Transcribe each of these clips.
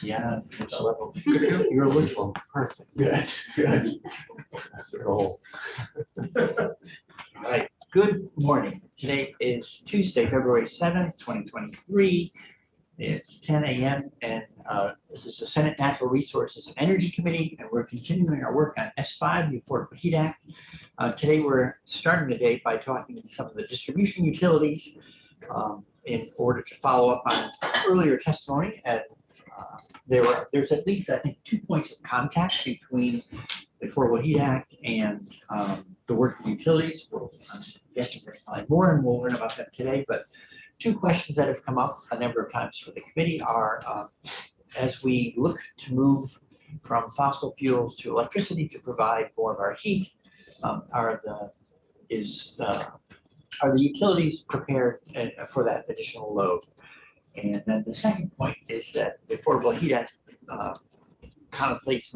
Yeah, it's level. You're looking perfect. Good, good. That's the goal. All right, good morning. Today is Tuesday, February 7th, 2023. It's 10 a.m. and this is the Senate Natural Resources and Energy Committee, and we're continuing our work on S5, the Affordable Heat Act. Today we're starting the day by talking to some of the distribution utilities in order to follow up on earlier testimony. And there's at least, I think, 2 points of contact between the Affordable Heat Act and the work of the utilities. I'm guessing there's probably more, and we'll learn about that today. But 2 questions that have come up a number of times for the committee are, as we look to move from fossil fuels to electricity to provide more of our heat, are the utilities prepared for that additional load? And then the second point is that the Affordable Heat Act contemplates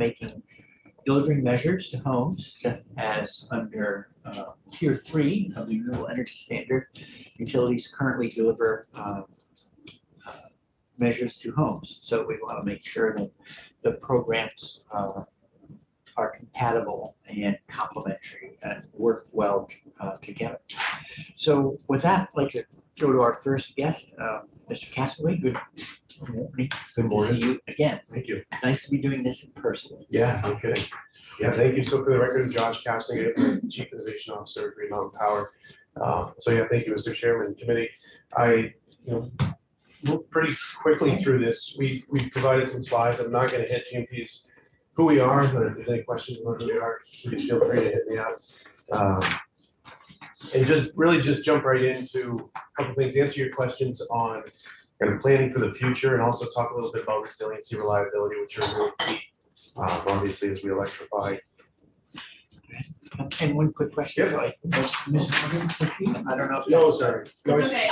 delivering measures to homes, just as under Tier 3 of the Renewable Energy Standard. Utilities currently deliver measures to homes. So we want to make sure that the programs are compatible and complementary and work well together. So with that, I'd like to go to our first guest, Mr. Castaway. Good morning. Good morning. To see you again. Thank you. Nice to be doing this in person. Yeah, no kidding. Yeah, thank you. So for the record, Josh Castaway, Chief Innovation Officer at Green Mountain Power. So yeah, thank you, Mr. Chairman, committee. I moved pretty quickly through this. We provided some slides. I'm not going to hit GMP's who we are, but if there's any questions about who we are, please feel free to hit me up. And just jump right into a couple things, answer your questions on kind of planning for the future, and also talk a little bit about resiliency, reliability, which are really key, obviously, as we electrify. And one quick question. Yep. I don't know. If No, sorry. It's okay.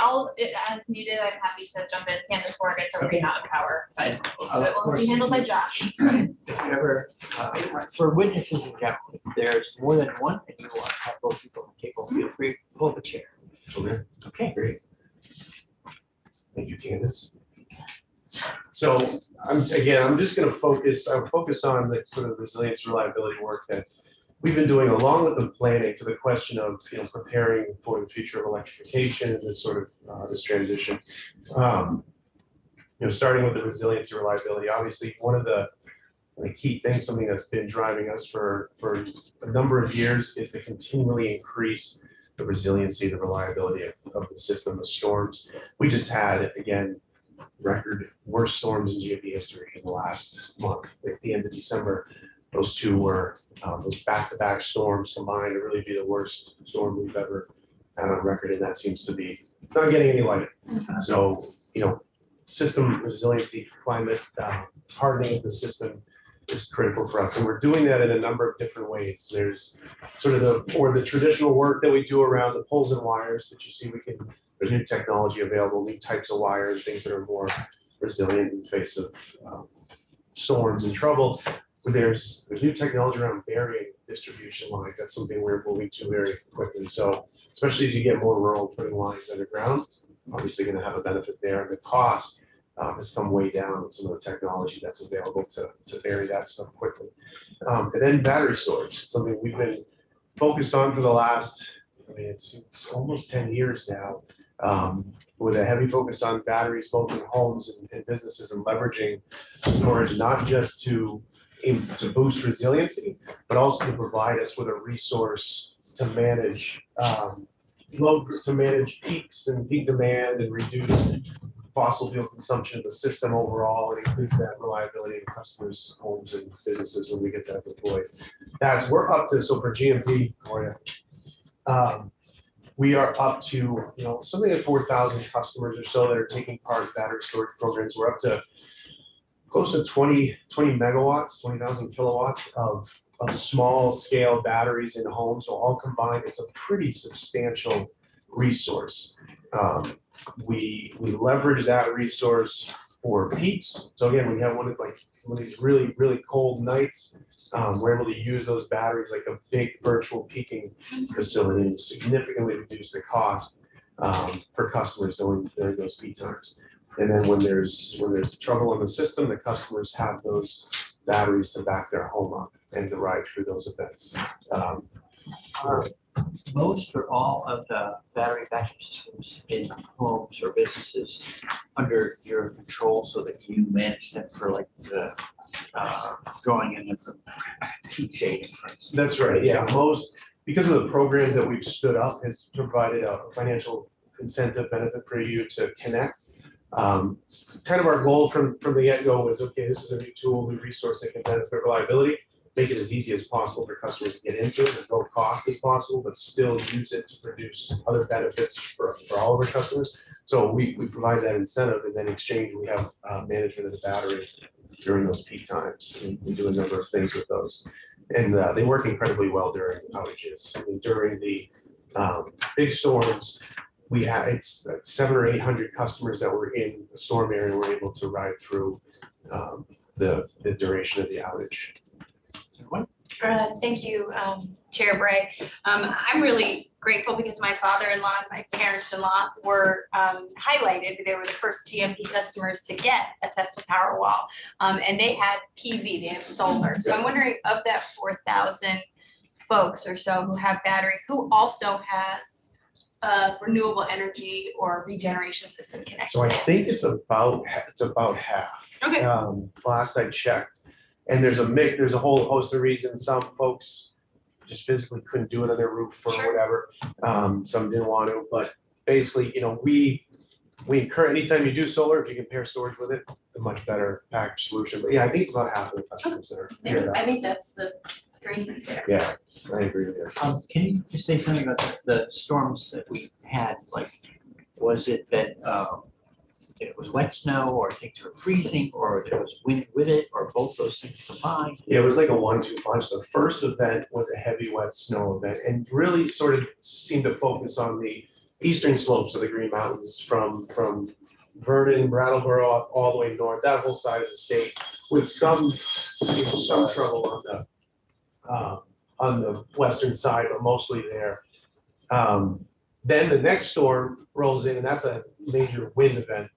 As needed, I'm happy to jump in. Candace Morgan from Green Mountain Power, but it will be handled by Josh. If you ever, for witnesses in general, if there's more than one and you want to have both people on the table, feel free to pull up a chair. Okay. Okay. Great. Thank you, Candace. So I'm just going to focus on the sort of resilience reliability work that we've been doing along with the planning to the question of preparing for the future of electrification and this sort of this transition. Starting with the resiliency reliability, obviously one of the key things, something that's been driving us for a number of years, is to continually increase the resiliency, the reliability of the system, the storms. We just had, again, record worst storms in GMP history in the last month. At the end of December, those two were those back-to-back storms combined to really be the worst storm we've ever had on record, and that seems to be not getting any lighter. So, system resiliency, climate hardening of the system is critical for us, and we're doing that in a number of different ways. There's sort of the traditional work that we do around the poles and wires that you see. There's new technology available, new types of wires, things that are more resilient in the face of storms and trouble. There's new technology around burying distribution lines. That's something we're moving to very quickly. So especially as you get more rural, putting lines underground, obviously going to have a benefit there. And the cost has come way down with some of the technology that's available to bury that stuff quickly. And then battery storage, something we've been focused on for the last, it's almost 10 years now, with a heavy focus on batteries, both in homes and businesses, and leveraging storage, not just to boost resiliency, but also to provide us with a resource to manage peaks and peak demand and reduce fossil fuel consumption of the system overall, and increase that reliability in customers' homes and businesses when we get that deployed. We're up to, so for GMP, we are up to something like 4,000 customers or so that are taking part in battery storage programs. We're up to close to 20 megawatts, 20,000 kilowatts of small scale batteries in homes. So all combined, it's a pretty substantial resource. We leverage that resource for peaks. So again, we have one of these really, really cold nights. We're able to use those batteries like a big virtual peaking facility and significantly reduce the cost for customers during those peak times. And then when there's trouble in the system, the customers have those batteries to back their home up and to ride through those events. Are most or all of the battery backup systems in homes or businesses under your control so that you manage them for like the going in the peak shading, for instance? That's right, yeah. Most, because of the programs that we've stood up, has provided a financial incentive benefit for you to connect. Kind of our goal from the get-go was, okay, this is a new tool, new resource that can benefit reliability, make it as easy as possible for customers to get into it, as low cost as possible, but still use it to produce other benefits for all of our customers. So we provide that incentive, and then in exchange, we have management of the battery during those peak times. And we do a number of things with those. And they work incredibly well during outages. I mean, during the big storms, we had, it's 700 or 800 customers that were in the storm area were able to ride through the duration of the outage. Thank you, Chair Bray. I'm really grateful because my father-in-law and my parents-in-law were highlighted. They were the first GMP customers to get a Tesla Powerwall, and they had PV, they have solar. So I'm wondering, of that 4,000 folks or so who have battery, who also has renewable energy or regeneration system connection? So I think it's about half. Okay. Last I checked. And there's a whole host of reasons. Some folks just physically couldn't do it on their roof or whatever. Some didn't want to, but basically, we encourage, anytime you do solar, if you can pair storage with it, a much better packaged solution. But yeah, I think it's about half of the customers that are. Yeah, I think that's the three there. Yeah, I agree with you. Can you just say something about the storms that we had? Like, was it that it was wet snow, or things were freezing, or there was wind with it, or both those things combined? Yeah, it was like a 1-2 punch. The first event was a heavy wet snow event, and really sort of seemed to focus on the eastern slopes of the Green Mountains from Vernon, Brattleboro up all the way north, that whole side of the state, with some trouble on the western side, but mostly there. Then the next storm rolls in, and that's a major wind event.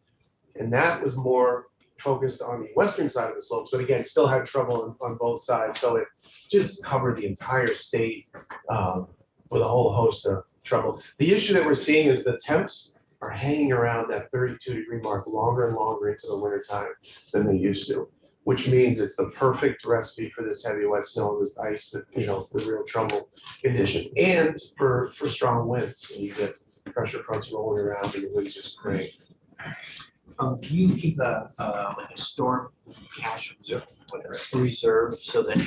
And that was more focused on the western side of the slopes, but again, still had trouble on both sides. So it just covered the entire state with a whole host of trouble. The issue that we're seeing is the temps are hanging around that 32-degree mark longer and longer into the wintertime than they used to, which means it's the perfect recipe for this heavy wet snow, this ice, that, the real trouble conditions, and for strong winds. And you get pressure fronts rolling around and the winds just great. Do you keep like a storm cash reserve so that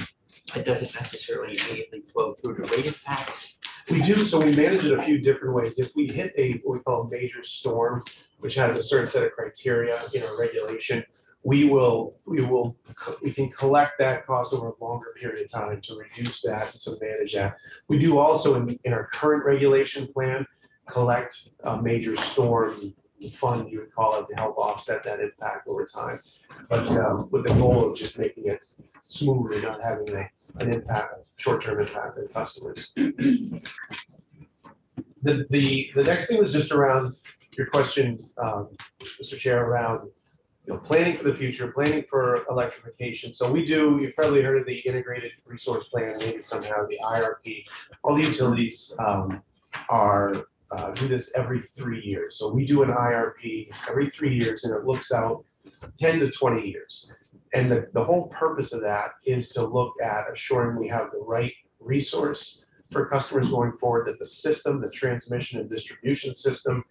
it doesn't necessarily immediately flow through to rate impacts? We do, so we manage it a few different ways. If we hit what we call a major storm, which has a certain set of criteria in our regulation, we can collect that cost over a longer period of time to reduce that and to manage that. We do also in our current regulation plan collect a major storm fund, you would call it, to help offset that impact over time, but with the goal of just making it smoother and not having an impact, short-term impact on customers. The next thing was just around your question, Mr. Chair, around planning for the future, planning for electrification. So you've probably heard of the Integrated Resource Plan, maybe somehow the IRP. All the utilities do this every 3 years. So we do an IRP every 3 years, and it looks out 10 to 20 years. And the whole purpose of that is to look at assuring we have the right resource for customers going forward, that the system, the transmission and distribution system,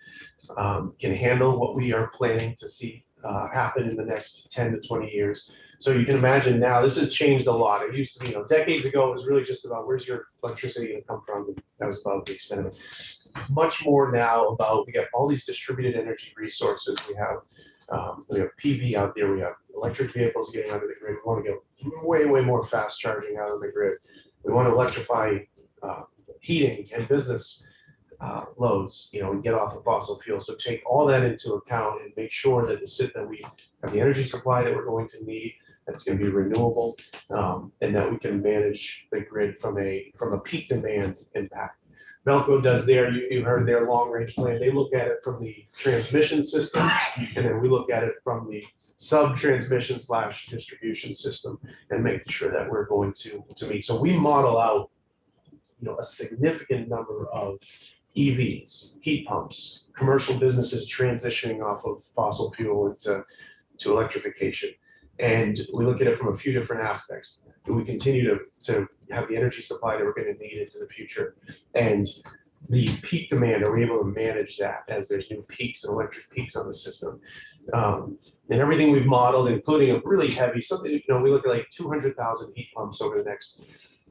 can handle what we are planning to see happen in the next 10 to 20 years. So you can imagine now, this has changed a lot. It used to be, decades ago, it was really just about where's your electricity going to come from. That was about the extent of it. Much more now about, we got all these distributed energy resources. We have PV out there. We have electric vehicles getting onto the grid. We want to get way, way more fast charging out on the grid. We want to electrify heating and business loads, and get off of fossil fuels. So take all that into account and make sure that we have the energy supply that we're going to need, that's going to be renewable, and that we can manage the grid from a peak demand impact. Velco does you heard their long-range plan. They look at it from the transmission system, and then we look at it from the sub-transmission / distribution system, and making sure that we're going to meet. So we model out, a significant number of EVs, heat pumps, commercial businesses transitioning off of fossil fuel into electrification. And we look at it from a few different aspects. Do we continue to have the energy supply that we're going to need into the future? And the peak demand, are we able to manage that as there's new peaks and electric peaks on the system? And everything we've modeled, including a really heavy, something, we look at like 200,000 heat pumps over the next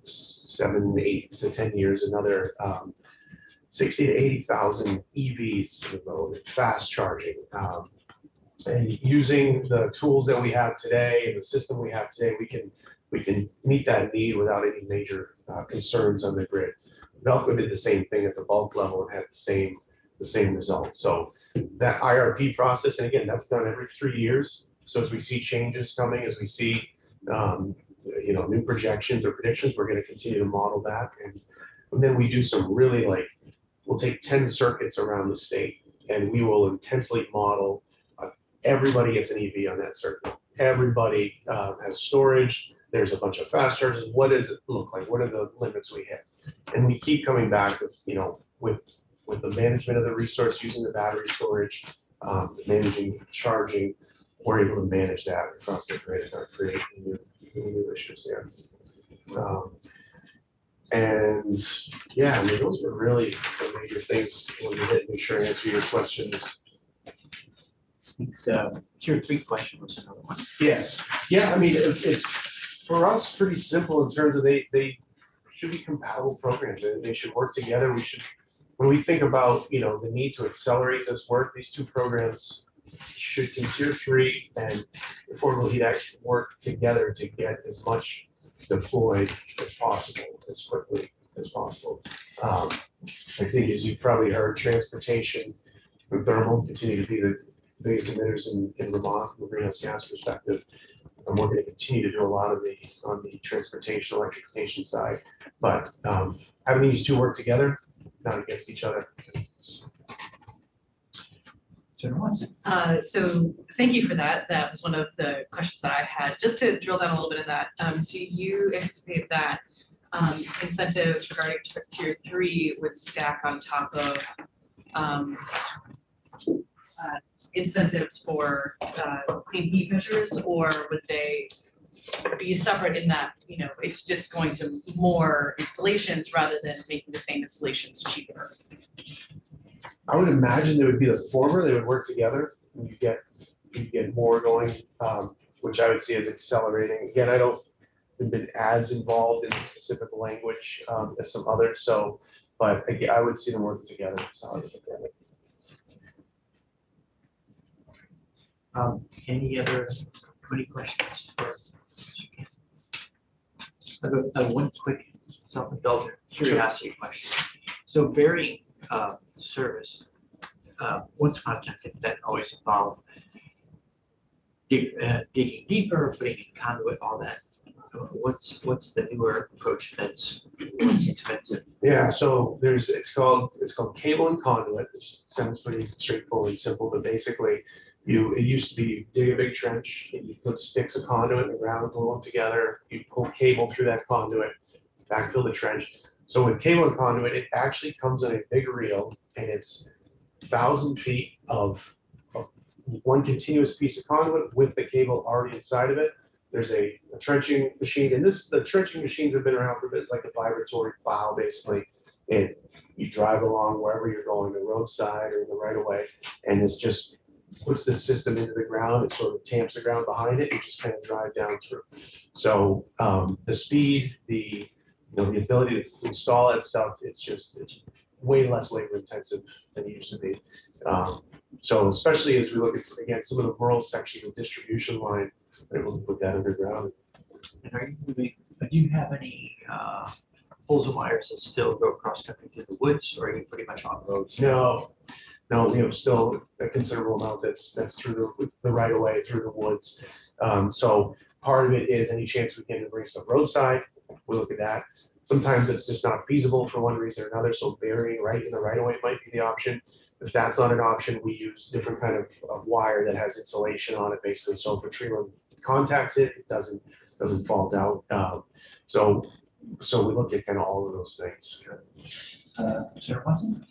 7, 8 to 10 years, another 60 to 80,000 EVs in the road, fast charging. And using the tools that we have today and the system we have today, we can meet that need without any major concerns on the grid. Velco did the same thing at the bulk level and had the same result. So that IRP process, and again, that's done every 3 years. So as we see changes coming, as we see new projections or predictions, we're going to continue to model that. And then we do some really we'll take 10 circuits around the state, and we will intensely model. Everybody gets an EV on that circuit. Everybody has storage. There's a bunch of fast chargers. What does it look like? What are the limits we hit? And we keep coming back with the management of the resource, using the battery storage, managing charging. We're able to manage that across the grid and not create new issues there. And yeah, those were really the major things when we hit. Make sure I answer your questions. The tier 3 question was another one. Yes. Yeah, it's for us pretty simple in terms of they should be compatible programs. They should work together. When we think about the need to accelerate this work, these two programs should, in tier 3 and Affordable Heat Act, work together to get as much deployed as possible, as quickly as possible. I think, as you've probably heard, transportation and thermal continue to be the biggest emitters in Vermont from a greenhouse gas perspective. And we're going to continue to do a lot of on the transportation, electrification side. But having these two work together, not against each other. So thank you for that. That was one of the questions that I had. Just to drill down a little bit in that, do you anticipate that incentives regarding tier 3 would stack on top of incentives for clean heat measures, or would they be separate in that it's just going to more installations rather than making the same installations cheaper? I would imagine it would be the former. They would work together, and you get more going, which I would see as accelerating. Again, I don't have been as involved in the specific language as some others, but again, I would see them working together. Any other questions? I've got one quick self-indulgent curiosity question. So varying service, once upon a time, that always involved digging deeper, putting in conduit, all that. What's the newer approach that's less expensive? Yeah, so it's called cable and conduit, which sounds pretty straightforward and simple, but basically it used to be you dig a big trench and you put sticks of conduit in the ground, glue them together, you pull cable through that conduit, backfill the trench. So with cable and conduit, it actually comes in a big reel, and it's 1,000 feet of one continuous piece of conduit with the cable already inside of it. There's a trenching machine, and the trenching machines have been around for a bit. It's like a vibratory plow, basically. And you drive along wherever you're going, the roadside or in the right of way, and this just puts the system into the ground. It sort of tamps the ground behind it. You just kind of drive down through. So the speed, the ability to install that stuff, it's way less labor intensive than it used to be. So especially as we look at, again, some of the rural sections of distribution line, we're able to put that underground. And do you have any poles and wires that still go cross country through the woods, or are you pretty much on roads? No, we have still a considerable amount that's through the right of way, through the woods. So part of it is any chance we can to bring some roadside, we look at that. Sometimes it's just not feasible for one reason or another, so burying right in the right of way might be the option. If that's not an option, we use different kind of wire that has insulation on it, basically, so if a tree limb contacts it, it doesn't fault out. So we look at kind of all of those things. Sarah Watson?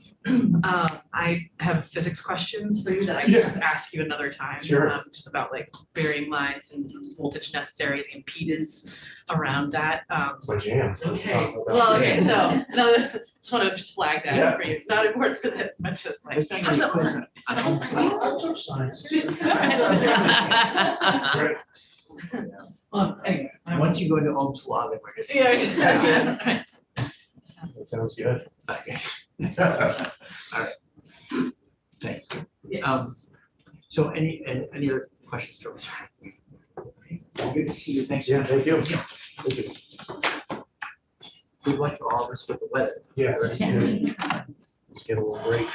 I have physics questions for you that I can Yeah. just ask you another time. Sure. Just about like burying lines and voltage necessary, the impedance around that. It's my jam. Okay, Talk about that. well, okay, so, no, just want to just flag Yeah. that for you, not important for this, but just like. There's actually a quiz on Ohm's law. I took science. That's Right. Well, anyway. Once you go to Ohm's law, then we're just. Yeah, that's it. That sounds good. Okay. Thank you. Yeah. So any other questions for Mr. Hathaway? Okay, good to see you. Thanks. Yeah, thank you. Thank you. Good luck to all of us with the weather. Yeah, let's get a little break.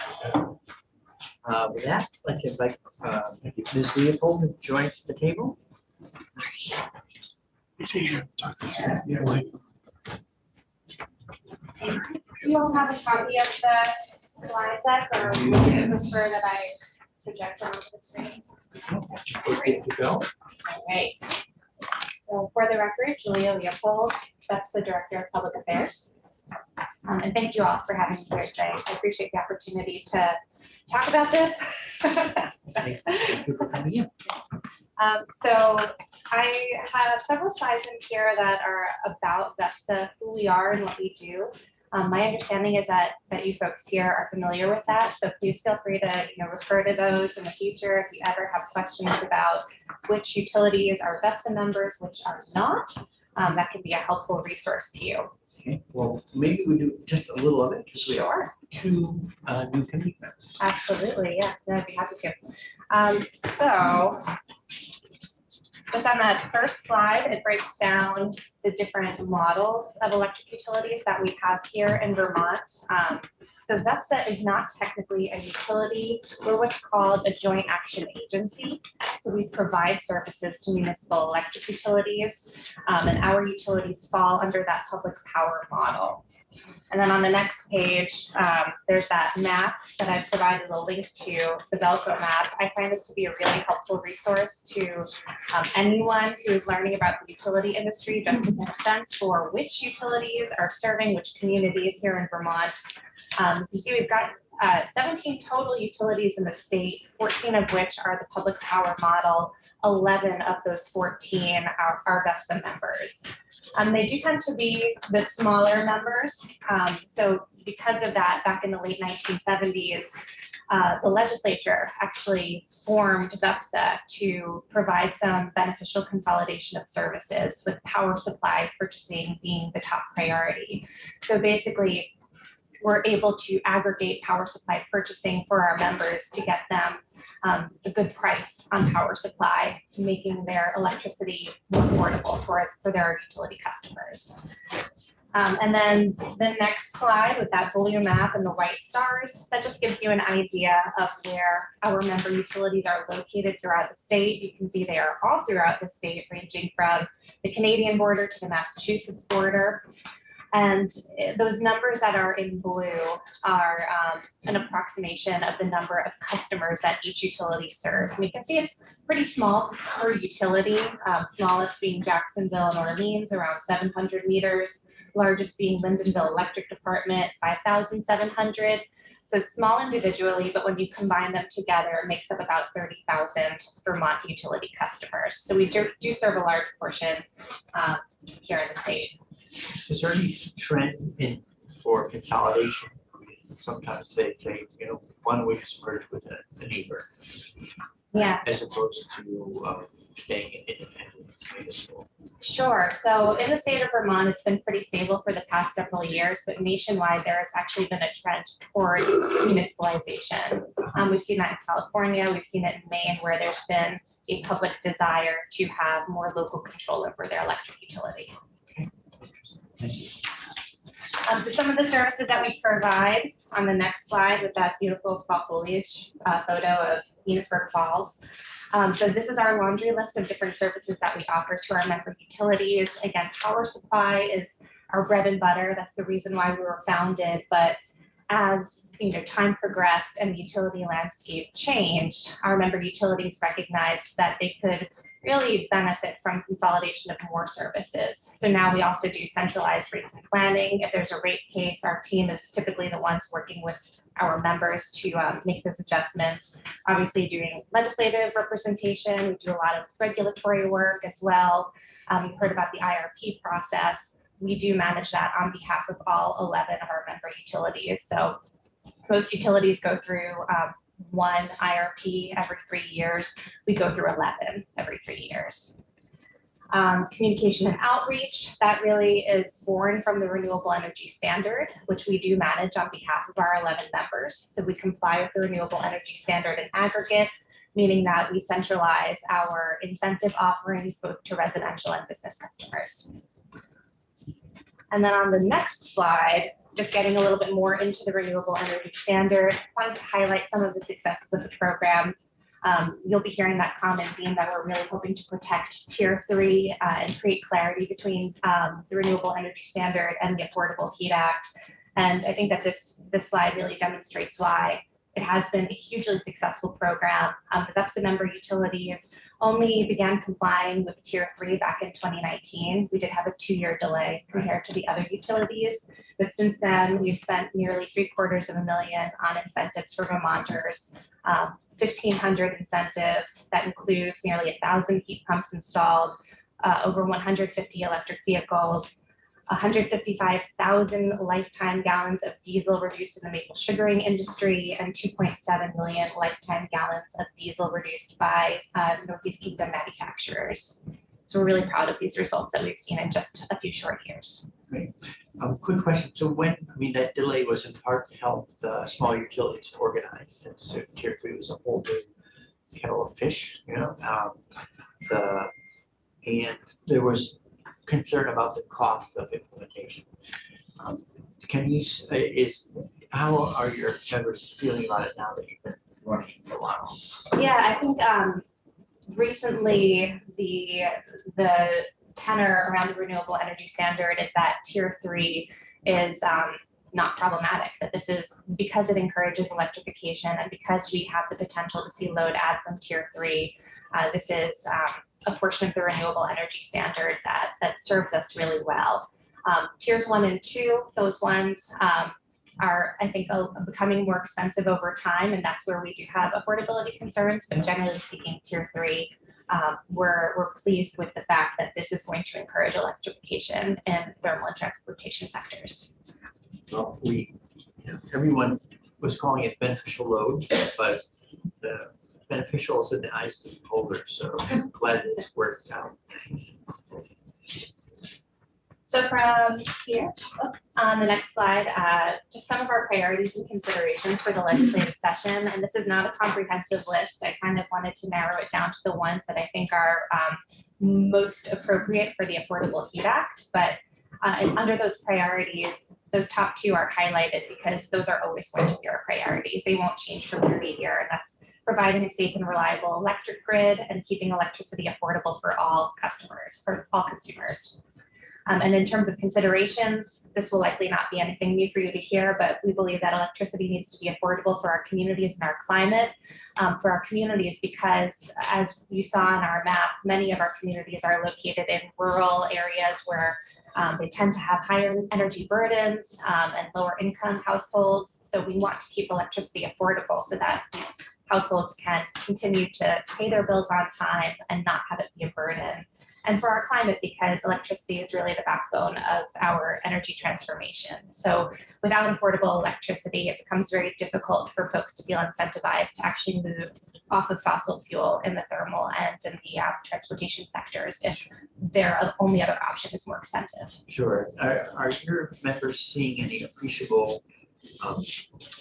With that, I'd like to invite Ms. Leopold to join us at the table. Do you all have a copy of the slide deck, or would you prefer that I project onto the screen? We're good to go. All right. So for the record, Julia Leopold, that's the Director of Public Affairs. And thank you all for having me here today. I appreciate the opportunity to talk about this. Thank you for coming in. So I have several slides in here that are about VEPSA, who we are and what we do. My understanding is that you folks here are familiar with that, so please feel free to refer to those in the future if you ever have questions about which utilities are VEPSA members, which are not. That can be a helpful resource to you. Okay, well, maybe we do just a little of it because we are Sure. two new committee members. Absolutely, yeah, I'd be happy to. So just on that first slide, it breaks down the different models of electric utilities that we have here in Vermont. So VEPSA is not technically a utility. We're what's called a joint action agency. So we provide services to municipal electric utilities, and our utilities fall under that public power model. And then on the next page, there's that map that I've provided a link to, the Velcro map. I find this to be a really helpful resource to anyone who is learning about the utility industry, just to get a sense for which utilities are serving which communities here in Vermont. You can see we've got 17 total utilities in the state, 14 of which are the public power model. 11 of those 14 are VEPSA members. They do tend to be the smaller members. So because of that, back in the late 1970s, the legislature actually formed VEPSA to provide some beneficial consolidation of services, with power supply purchasing being the top priority. So basically, we're able to aggregate power supply purchasing for our members to get them a good price on power supply, making their electricity more affordable for their utility customers. And then the next slide with that volume map and the white stars, that just gives you an idea of where our member utilities are located throughout the state. You can see they are all throughout the state, ranging from the Canadian border to the Massachusetts border. And those numbers that are in blue are an approximation of the number of customers that each utility serves. And you can see it's pretty small per utility, smallest being Jacksonville and Orleans, around 700 meters, largest being Lyndonville Electric Department, 5,700. So small individually, but when you combine them together, it makes up about 30,000 Vermont utility customers. So we do serve a large portion here in the state. Is there any trend for consolidation? Sometimes they say, one way is merge with a neighbor. Yeah. As opposed to staying independent municipal. Sure. So in the state of Vermont, it's been pretty stable for the past several years, but nationwide, there has actually been a trend towards municipalization. We've seen that in California. We've seen it in Maine, where there's been a public desire to have more local control over their electric utility. Thank you. So some of the services that we provide on the next slide with that beautiful fall foliage photo of Enosburg Falls. So this is our laundry list of different services that we offer to our member utilities. Again, power supply is our bread and butter. That's the reason why we were founded. But as time progressed and the utility landscape changed, our member utilities recognized that they could really benefit from consolidation of more services. So now we also do centralized rates and planning. If there's a rate case, our team is typically the ones working with our members to make those adjustments. Obviously doing legislative representation, we do a lot of regulatory work as well. You've heard about the IRP process. We do manage that on behalf of all 11 of our member utilities. So most utilities go through one IRP every 3 years. We go through 11 every 3 years. Communication and outreach, that really is born from the Renewable Energy Standard, which we do manage on behalf of our 11 members. So we comply with the Renewable Energy Standard in aggregate, meaning that we centralize our incentive offerings both to residential and business customers. And then on the next slide, just getting a little bit more into the Renewable Energy Standard, I wanted to highlight some of the successes of the program. You'll be hearing that common theme that we're really hoping to protect Tier 3 and create clarity between the Renewable Energy Standard and the Affordable Heat Act. And I think that this slide really demonstrates why. It has been a hugely successful program. The VEPSA member utilities only began complying with Tier 3 back in 2019. We did have a 2-year delay compared to the other utilities, but since then we've spent nearly $750,000 on incentives for Vermonters, 1,500 incentives. That includes nearly 1,000 heat pumps installed, over 150 electric vehicles, 155,000 lifetime gallons of diesel reduced in the maple sugaring industry, and 2.7 million lifetime gallons of diesel reduced by Northeast Kingdom manufacturers. So we're really proud of these results that we've seen in just a few short years. Great. Quick question. So that delay was in part to help the small utilities organize, since Tier 3 was a whole new kettle of fish, and there was concern about the cost of implementation. How are your members feeling about it now that you've been running for a while? Yeah, I think recently the tenor around the Renewable Energy Standard is that Tier 3 is not problematic, that this is because it encourages electrification and because we have the potential to see load add from Tier 3. This is a portion of the Renewable Energy Standard that serves us really well. Tiers 1 and 2, those ones are, I think, becoming more expensive over time, and that's where we do have affordability concerns. But generally speaking, Tier 3, we're pleased with the fact that this is going to encourage electrification in thermal and transportation sectors. Well, everyone was calling it beneficial load, but the beneficial is in the eyes of the beholder, so I'm glad it's worked out. So from here, on the next slide, just some of our priorities and considerations for the legislative session. And this is not a comprehensive list. I kind of wanted to narrow it down to the ones that I think are most appropriate for the Affordable Heat Act. But and under those priorities, those top 2 are highlighted because those are always going to be our priorities. They won't change from year to year, and that's providing a safe and reliable electric grid and keeping electricity affordable for all customers, for all consumers. And in terms of considerations, this will likely not be anything new for you to hear, but we believe that electricity needs to be affordable for our communities and our climate. For our communities, because as you saw on our map, many of our communities are located in rural areas where they tend to have higher energy burdens and lower income households. So we want to keep electricity affordable so that these households can continue to pay their bills on time and not have it be a burden. And for our climate, because electricity is really the backbone of our energy transformation. So without affordable electricity, it becomes very difficult for folks to feel incentivized to actually move off of fossil fuel in the thermal and in the transportation sectors if their only other option is more expensive. Sure. Are your members seeing any appreciable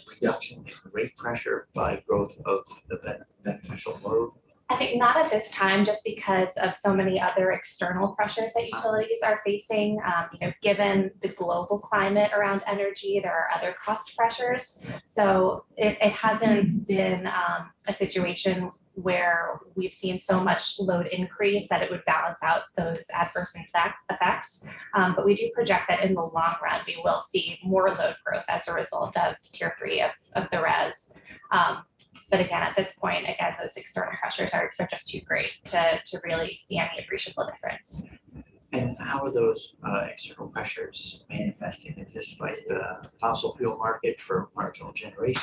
reduction in rate pressure by growth of the beneficial load? I think not at this time, just because of so many other external pressures that utilities are facing. Given the global climate around energy, there are other cost pressures. So it hasn't been a situation where we've seen so much load increase that it would balance out those adverse effects. But we do project that in the long run, we will see more load growth as a result of tier 3 of the RES. But again, at this point, again, those external pressures are just too great to really see any appreciable difference. And how are those external pressures manifesting? Is this like the fossil fuel market for marginal generation?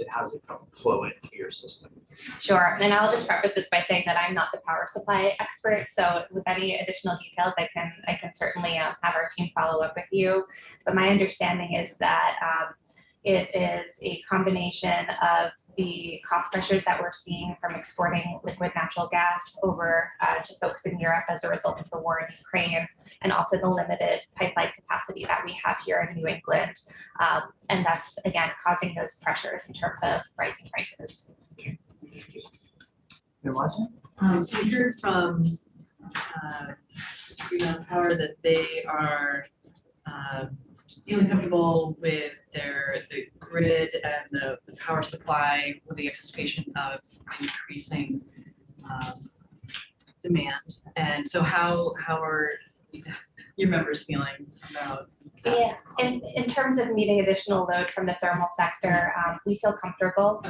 How does it flow into your system? Sure, and I'll just preface this by saying that I'm not the power supply expert, so with any additional details, I can certainly have our team follow up with you. But my understanding is that it is a combination of the cost pressures that we're seeing from exporting liquid natural gas over to folks in Europe as a result of the war in Ukraine, and also the limited pipeline capacity that we have here in New England. And that's, again, causing those pressures in terms of rising prices. Okay. There was So we heard from Green Mountain Power that they are feeling comfortable with the grid and the power supply with the anticipation of increasing demand. And so how are your members feeling about that? Yeah, in terms of meeting additional load from the thermal sector, we feel comfortable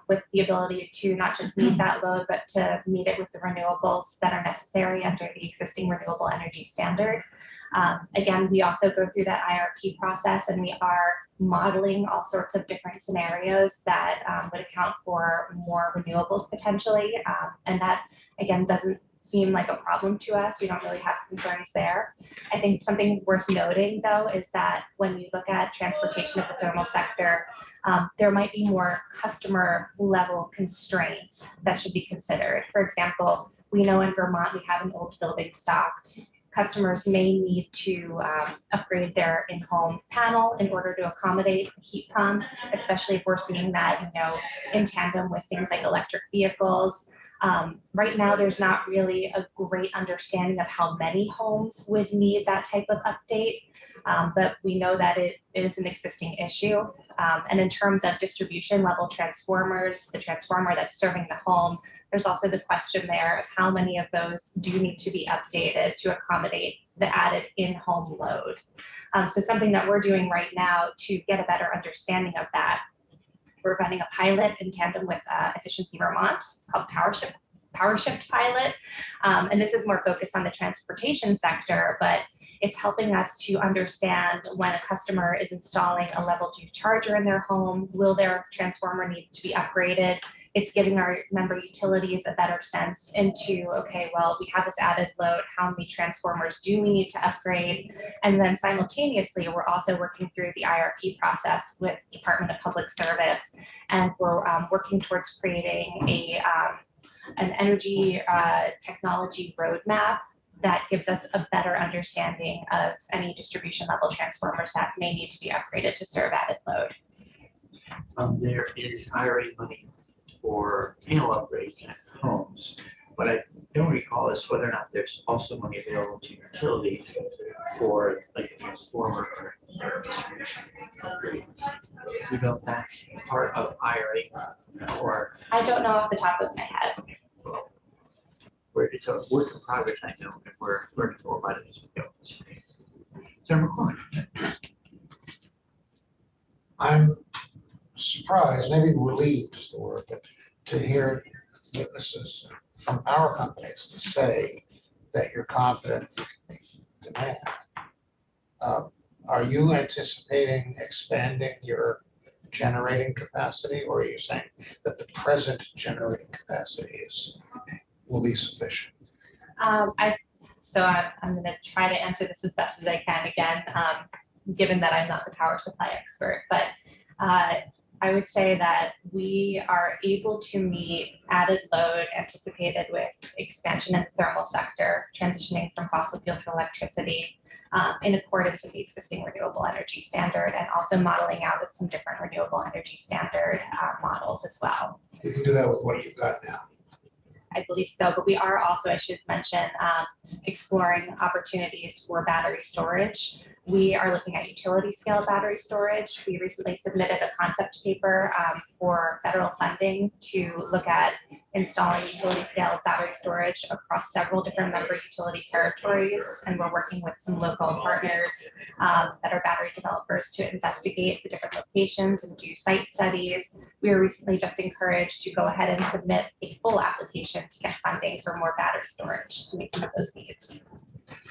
with the ability to not just meet that load, but to meet it with the renewables that are necessary under the existing renewable energy standard. Again, we also go through that IRP process, and we are modeling all sorts of different scenarios that would account for more renewables potentially. And that, again, doesn't seem like a problem to us. We don't really have concerns there. I think something worth noting, though, is that when you look at transportation of the thermal sector, there might be more customer level constraints that should be considered. For example, we know in Vermont we have an old building stock. Customers may need to upgrade their in-home panel in order to accommodate heat pump, especially if we're seeing that, in tandem with things like electric vehicles. Right now, there's not really a great understanding of how many homes would need that type of update, but we know that it is an existing issue. And in terms of distribution level transformers, the transformer that's serving the home, there's also the question there of how many of those do need to be updated to accommodate the added in-home load. So something that we're doing right now to get a better understanding of that, we're running a pilot in tandem with Efficiency Vermont. It's called PowerShift pilot. And this is more focused on the transportation sector, but it's helping us to understand when a customer is installing a level 2 charger in their home, will their transformer need to be upgraded? It's giving our member utilities a better sense into, okay, well, we have this added load, how many transformers do we need to upgrade? And then simultaneously, we're also working through the IRP process with Department of Public Service, and we're working towards creating an energy technology roadmap that gives us a better understanding of any distribution level transformers that may need to be upgraded to serve added load. There is IRA money for panel upgrades at homes, but I don't recall as whether or not there's also money available to utilities for like a transformer or distribution upgrades. Do you know if that's part of IRA or? I don't know off the top of my head. Well, it's a work in progress, I know, and we're learning more about it as we go. Senator McCormick. I'm surprised, maybe relieved is the word, but to hear witnesses from power companies to say that you're confident you can meet demand. Are you anticipating expanding your generating capacity, or are you saying that the present generating capacity will be sufficient? I'm going to try to answer this as best as I can again, given that I'm not the power supply expert, but I would say that we are able to meet added load anticipated with expansion in the thermal sector, transitioning from fossil fuel to electricity in accordance with the existing renewable energy standard, and also modeling out with some different renewable energy standard models as well. You can do that with what you've got now. I believe so, but we are also, I should mention, exploring opportunities for battery storage. We are looking at utility scale battery storage. We recently submitted a concept paper for federal funding to look at installing utility scale battery storage across several different member utility territories. And we're working with some local partners that are battery developers to investigate the different locations and do site studies. We were recently just encouraged to go ahead and submit a full application to get funding for more battery storage to meet some of those needs.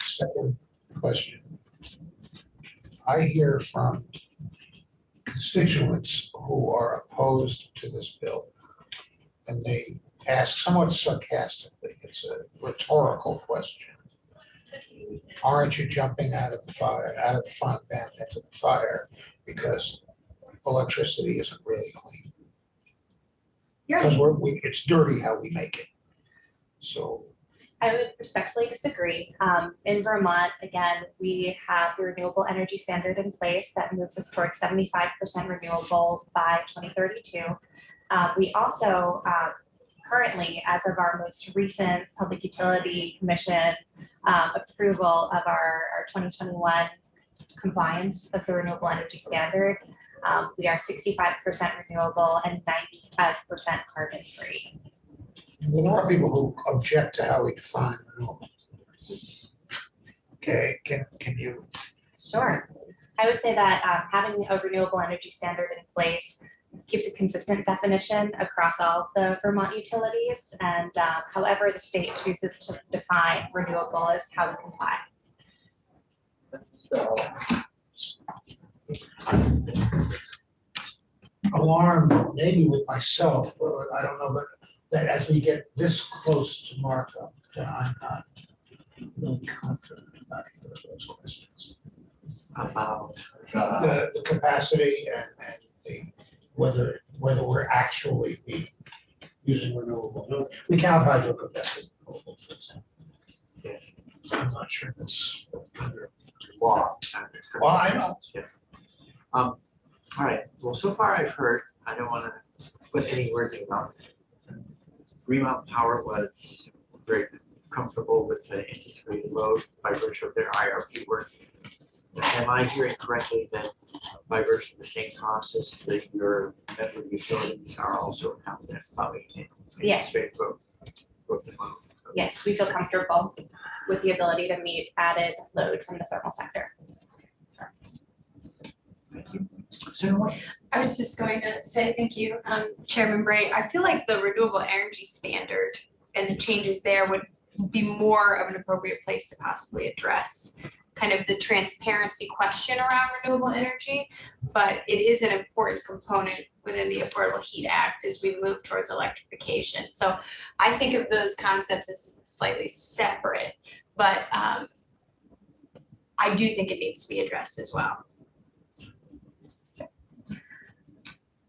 Second question. I hear from constituents who are opposed to this bill, and they ask somewhat sarcastically, it's a rhetorical question. Aren't you jumping out of the fire, out of the front end into the fire because electricity isn't really clean? Because it's dirty how we make it. So I would respectfully disagree. In Vermont, again, we have the renewable energy standard in place that moves us towards 75% renewable by 2032. We also currently, as of our most recent Public Utility Commission approval of our 2021 compliance of the renewable energy standard, we are 65% renewable and 95% carbon free. well, there are people who object to how we define renewable. Okay, can you? Sure. I would say that having a renewable energy standard in place keeps a consistent definition across all of the Vermont utilities, and however the state chooses to define renewable is how we comply. So, Alarmed maybe with myself, or I don't know, but that as we get this close to markup, then I'm not really confident about either of those questions. about The capacity and the, whether we're actually using renewable. We count hydro capacity, for example. yes, I'm not sure that's under law. Well, I know. Yeah. All right, well, so far I've heard, I don't want to put any words in mouth. Green Mountain Power was very comfortable with the anticipated load by virtue of their IRP work. Am I hearing correctly that by virtue of the same process that your member utilities are also confident about it? Yes. Yes, we feel comfortable with the ability to meet added load from the thermal sector. Thank you. Sarah, I was just going to say thank you, Chairman Bray. I feel like the renewable energy standard and the changes there would be more of an appropriate place to possibly address kind of the transparency question around renewable energy, but it is an important component within the Affordable Heat Act as we move towards electrification. So I think of those concepts as slightly separate, but I do think it needs to be addressed as well.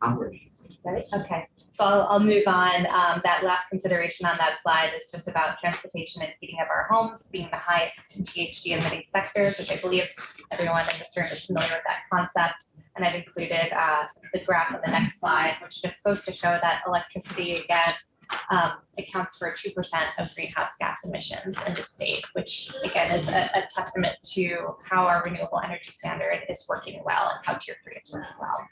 I'm ready. Right, okay, so I'll move on. That last consideration on that slide is just about transportation and heating of our homes being the highest GHG emitting sectors, which I believe everyone in this room is familiar with that concept. And I've included the graph on the next slide, which just goes to show that electricity, again, accounts for 2% of greenhouse gas emissions in the state, which again is a testament to how our renewable energy standard is working well and how Tier 3 is working well.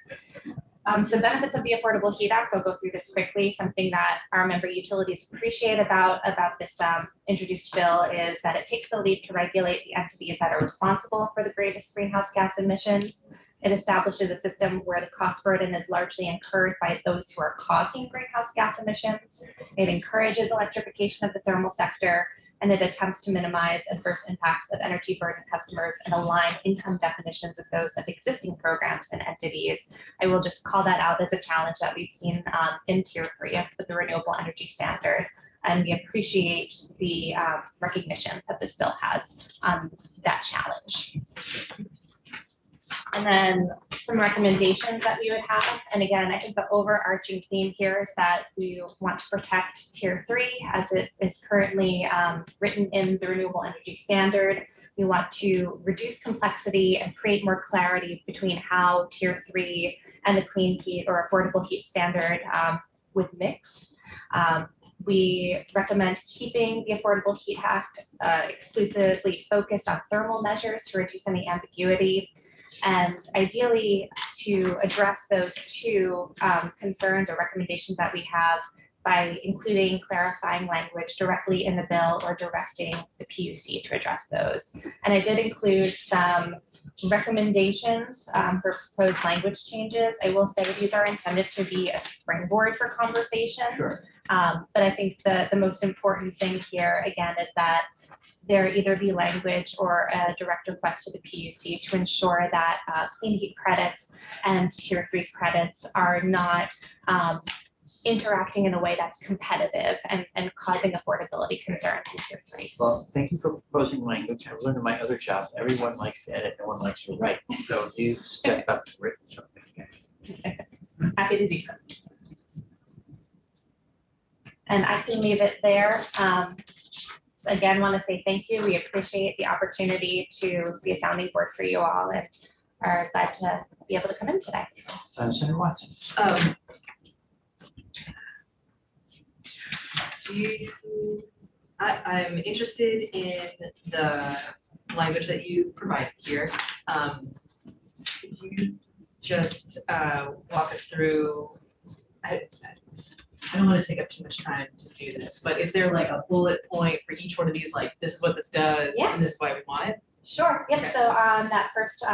Some benefits of the Affordable Heat Act, I'll go through this quickly. Something that our member utilities appreciate about this introduced bill is that it takes the lead to regulate the entities that are responsible for the greatest greenhouse gas emissions. It establishes a system where the cost burden is largely incurred by those who are causing greenhouse gas emissions. It encourages electrification of the thermal sector, and it attempts to minimize adverse impacts of energy burden customers and align income definitions of those of existing programs and entities. I will just call that out as a challenge that we've seen in Tier 3 with the renewable energy standard. And we appreciate the recognition that this bill has on that challenge. And then some recommendations that we would have. And again, I think the overarching theme here is that we want to protect Tier 3 as it is currently written in the renewable energy standard. We want to reduce complexity and create more clarity between how Tier 3 and the clean heat or affordable heat standard would mix. We recommend keeping the Affordable Heat Act exclusively focused on thermal measures to reduce any ambiguity. And ideally, to address those two concerns or recommendations that we have by including clarifying language directly in the bill or directing the PUC to address those. And I did include some recommendations for proposed language changes. I will say these are intended to be a springboard for conversation. Sure. But I think the most important thing here, again, is that there either be language or a direct request to the PUC to ensure that clean heat credits and tier 3 credits are not interacting in a way that's competitive and causing affordability concerns in tier 3. Well, thank you for proposing language. I've learned in my other jobs, everyone likes to edit, no one likes to write. So you've stepped up and written something, guys. Happy to do so. And I can leave it there. So again, want to say thank you. We appreciate the opportunity to be a sounding board for you all and are glad to be able to come in today. Senator Watson. I'm interested in the language that you provide here. Could you just walk us through, I don't want to take up too much time to do this, but is there like a bullet point for each one of these, like this is what this does Yeah. and this is why we want it? Sure. Yep. Okay. So on that first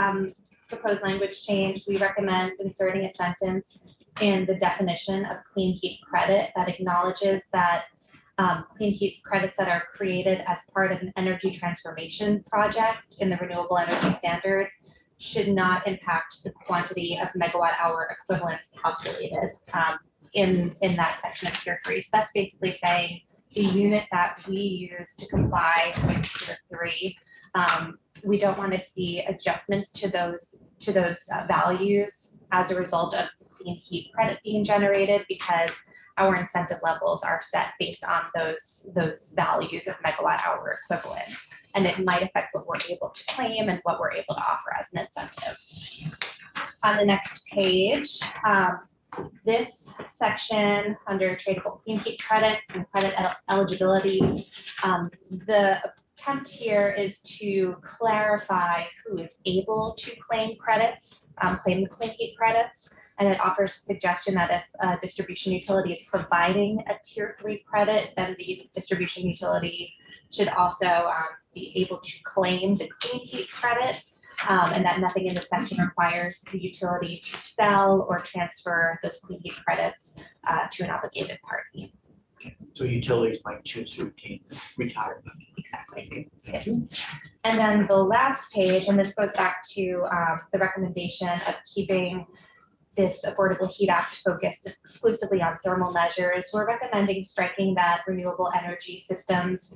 proposed language change, we recommend inserting a sentence in the definition of clean heat credit that acknowledges that clean heat credits that are created as part of an energy transformation project in the renewable energy standard should not impact the quantity of megawatt hour equivalents calculated in that section of tier 3. So that's basically saying the unit that we use to comply with tier 3, we don't want to see adjustments to those values as a result of clean heat credit being generated, because our incentive levels are set based on those values of megawatt hour equivalents, and it might affect what we're able to claim and what we're able to offer as an incentive. On the next page, this section under tradable clean heat credits and credit eligibility, the attempt here is to clarify who is able to claim credits, claim the clean heat credits. And it offers a suggestion that if a distribution utility is providing a tier 3 credit, then the distribution utility should also be able to claim the clean heat credit, and that nothing in this section requires the utility to sell or transfer those clean heat credits to an obligated party. So utilities might choose to retire them. Exactly. And then the last page, and this goes back to the recommendation of keeping this Affordable Heat Act focused exclusively on thermal measures. We're recommending striking that renewable energy systems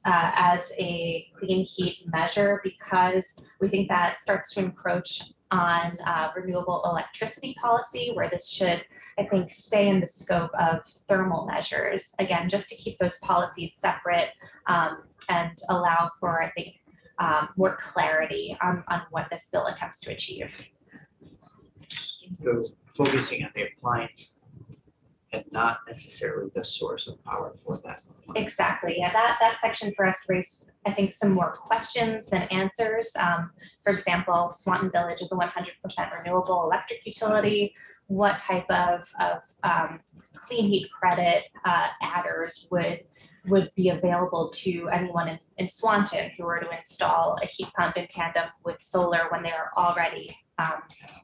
as a clean heat measure, because we think that starts to encroach on renewable electricity policy, where this should, I think, stay in the scope of thermal measures. Again, just to keep those policies separate and allow for, I think, more clarity on what this bill attempts to achieve. So focusing on the appliance and not necessarily the source of power for that. Exactly. Yeah, that section for us raised, I think, some more questions than answers. For example, Swanton Village is a 100% renewable electric utility. What type of clean heat credit adders would be available to anyone in Swanton who were to install a heat pump in tandem with solar when they are already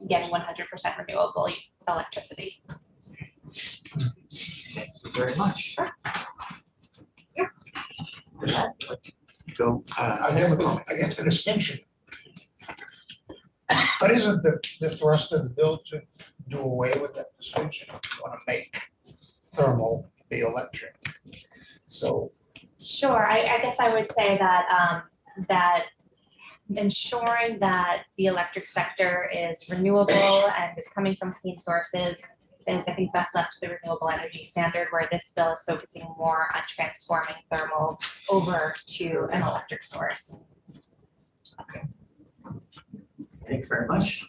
getting 100% renewable electricity? Thank you very much. Sure. Go. I get the distinction. But isn't the thrust of the bill to do away with that distinction? You want to make thermal be electric. So Sure. I guess I would say that that ensuring that the electric sector is renewable and is coming from clean sources is, I think, best left to the renewable energy standard, where this bill is focusing more on transforming thermal over to an electric source. Thank you very much.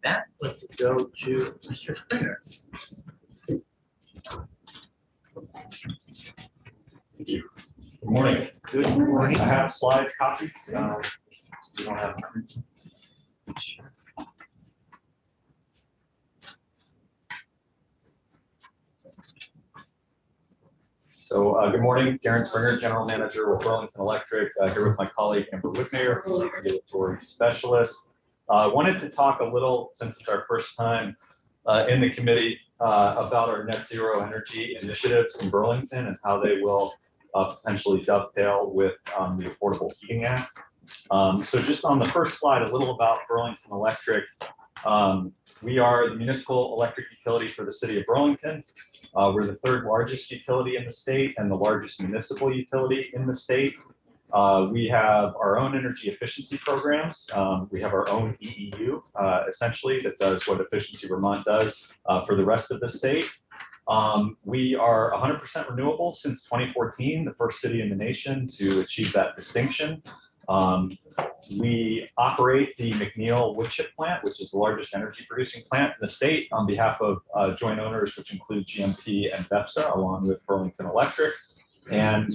That, let's go to Mr. Springer. Thank you. Good morning. Good morning. I have slide copies. We don't have. So good morning, Darren Springer, General Manager with Burlington Electric, here with my colleague Amber Whitmayer, Regulatory Specialist. Wanted to talk a little, since it's our first time in the committee, about our net zero energy initiatives in Burlington and how they will potentially dovetail with the Affordable Heating Act. So just on the first slide, a little about Burlington Electric. We are the municipal electric utility for the city of Burlington. We're the third largest utility in the state and the largest municipal utility in the state. We have our own energy efficiency programs. We have our own EEU, essentially, that does what Efficiency Vermont does for the rest of the state. We are 100% renewable since 2014, the first city in the nation to achieve that distinction. We operate the McNeil wood chip plant, which is the largest energy producing plant in the state on behalf of joint owners, which include GMP and BEPSA, along with Burlington Electric. And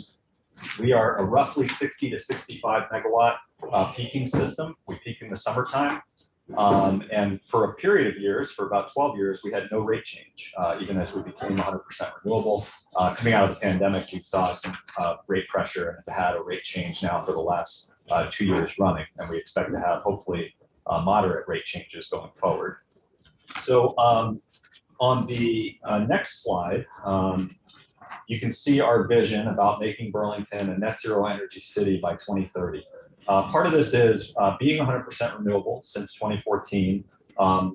we are a roughly 60 to 65 megawatt peaking system. We peak in the summertime. And for a period of years, for about 12 years, we had no rate change, even as we became 100% renewable. Coming out of the pandemic, we saw some rate pressure and have had a rate change now for the last 2 years running. And we expect to have hopefully moderate rate changes going forward. So on the next slide, you can see our vision about making Burlington a net zero energy city by 2030. Part of this is being 100% renewable since 2014.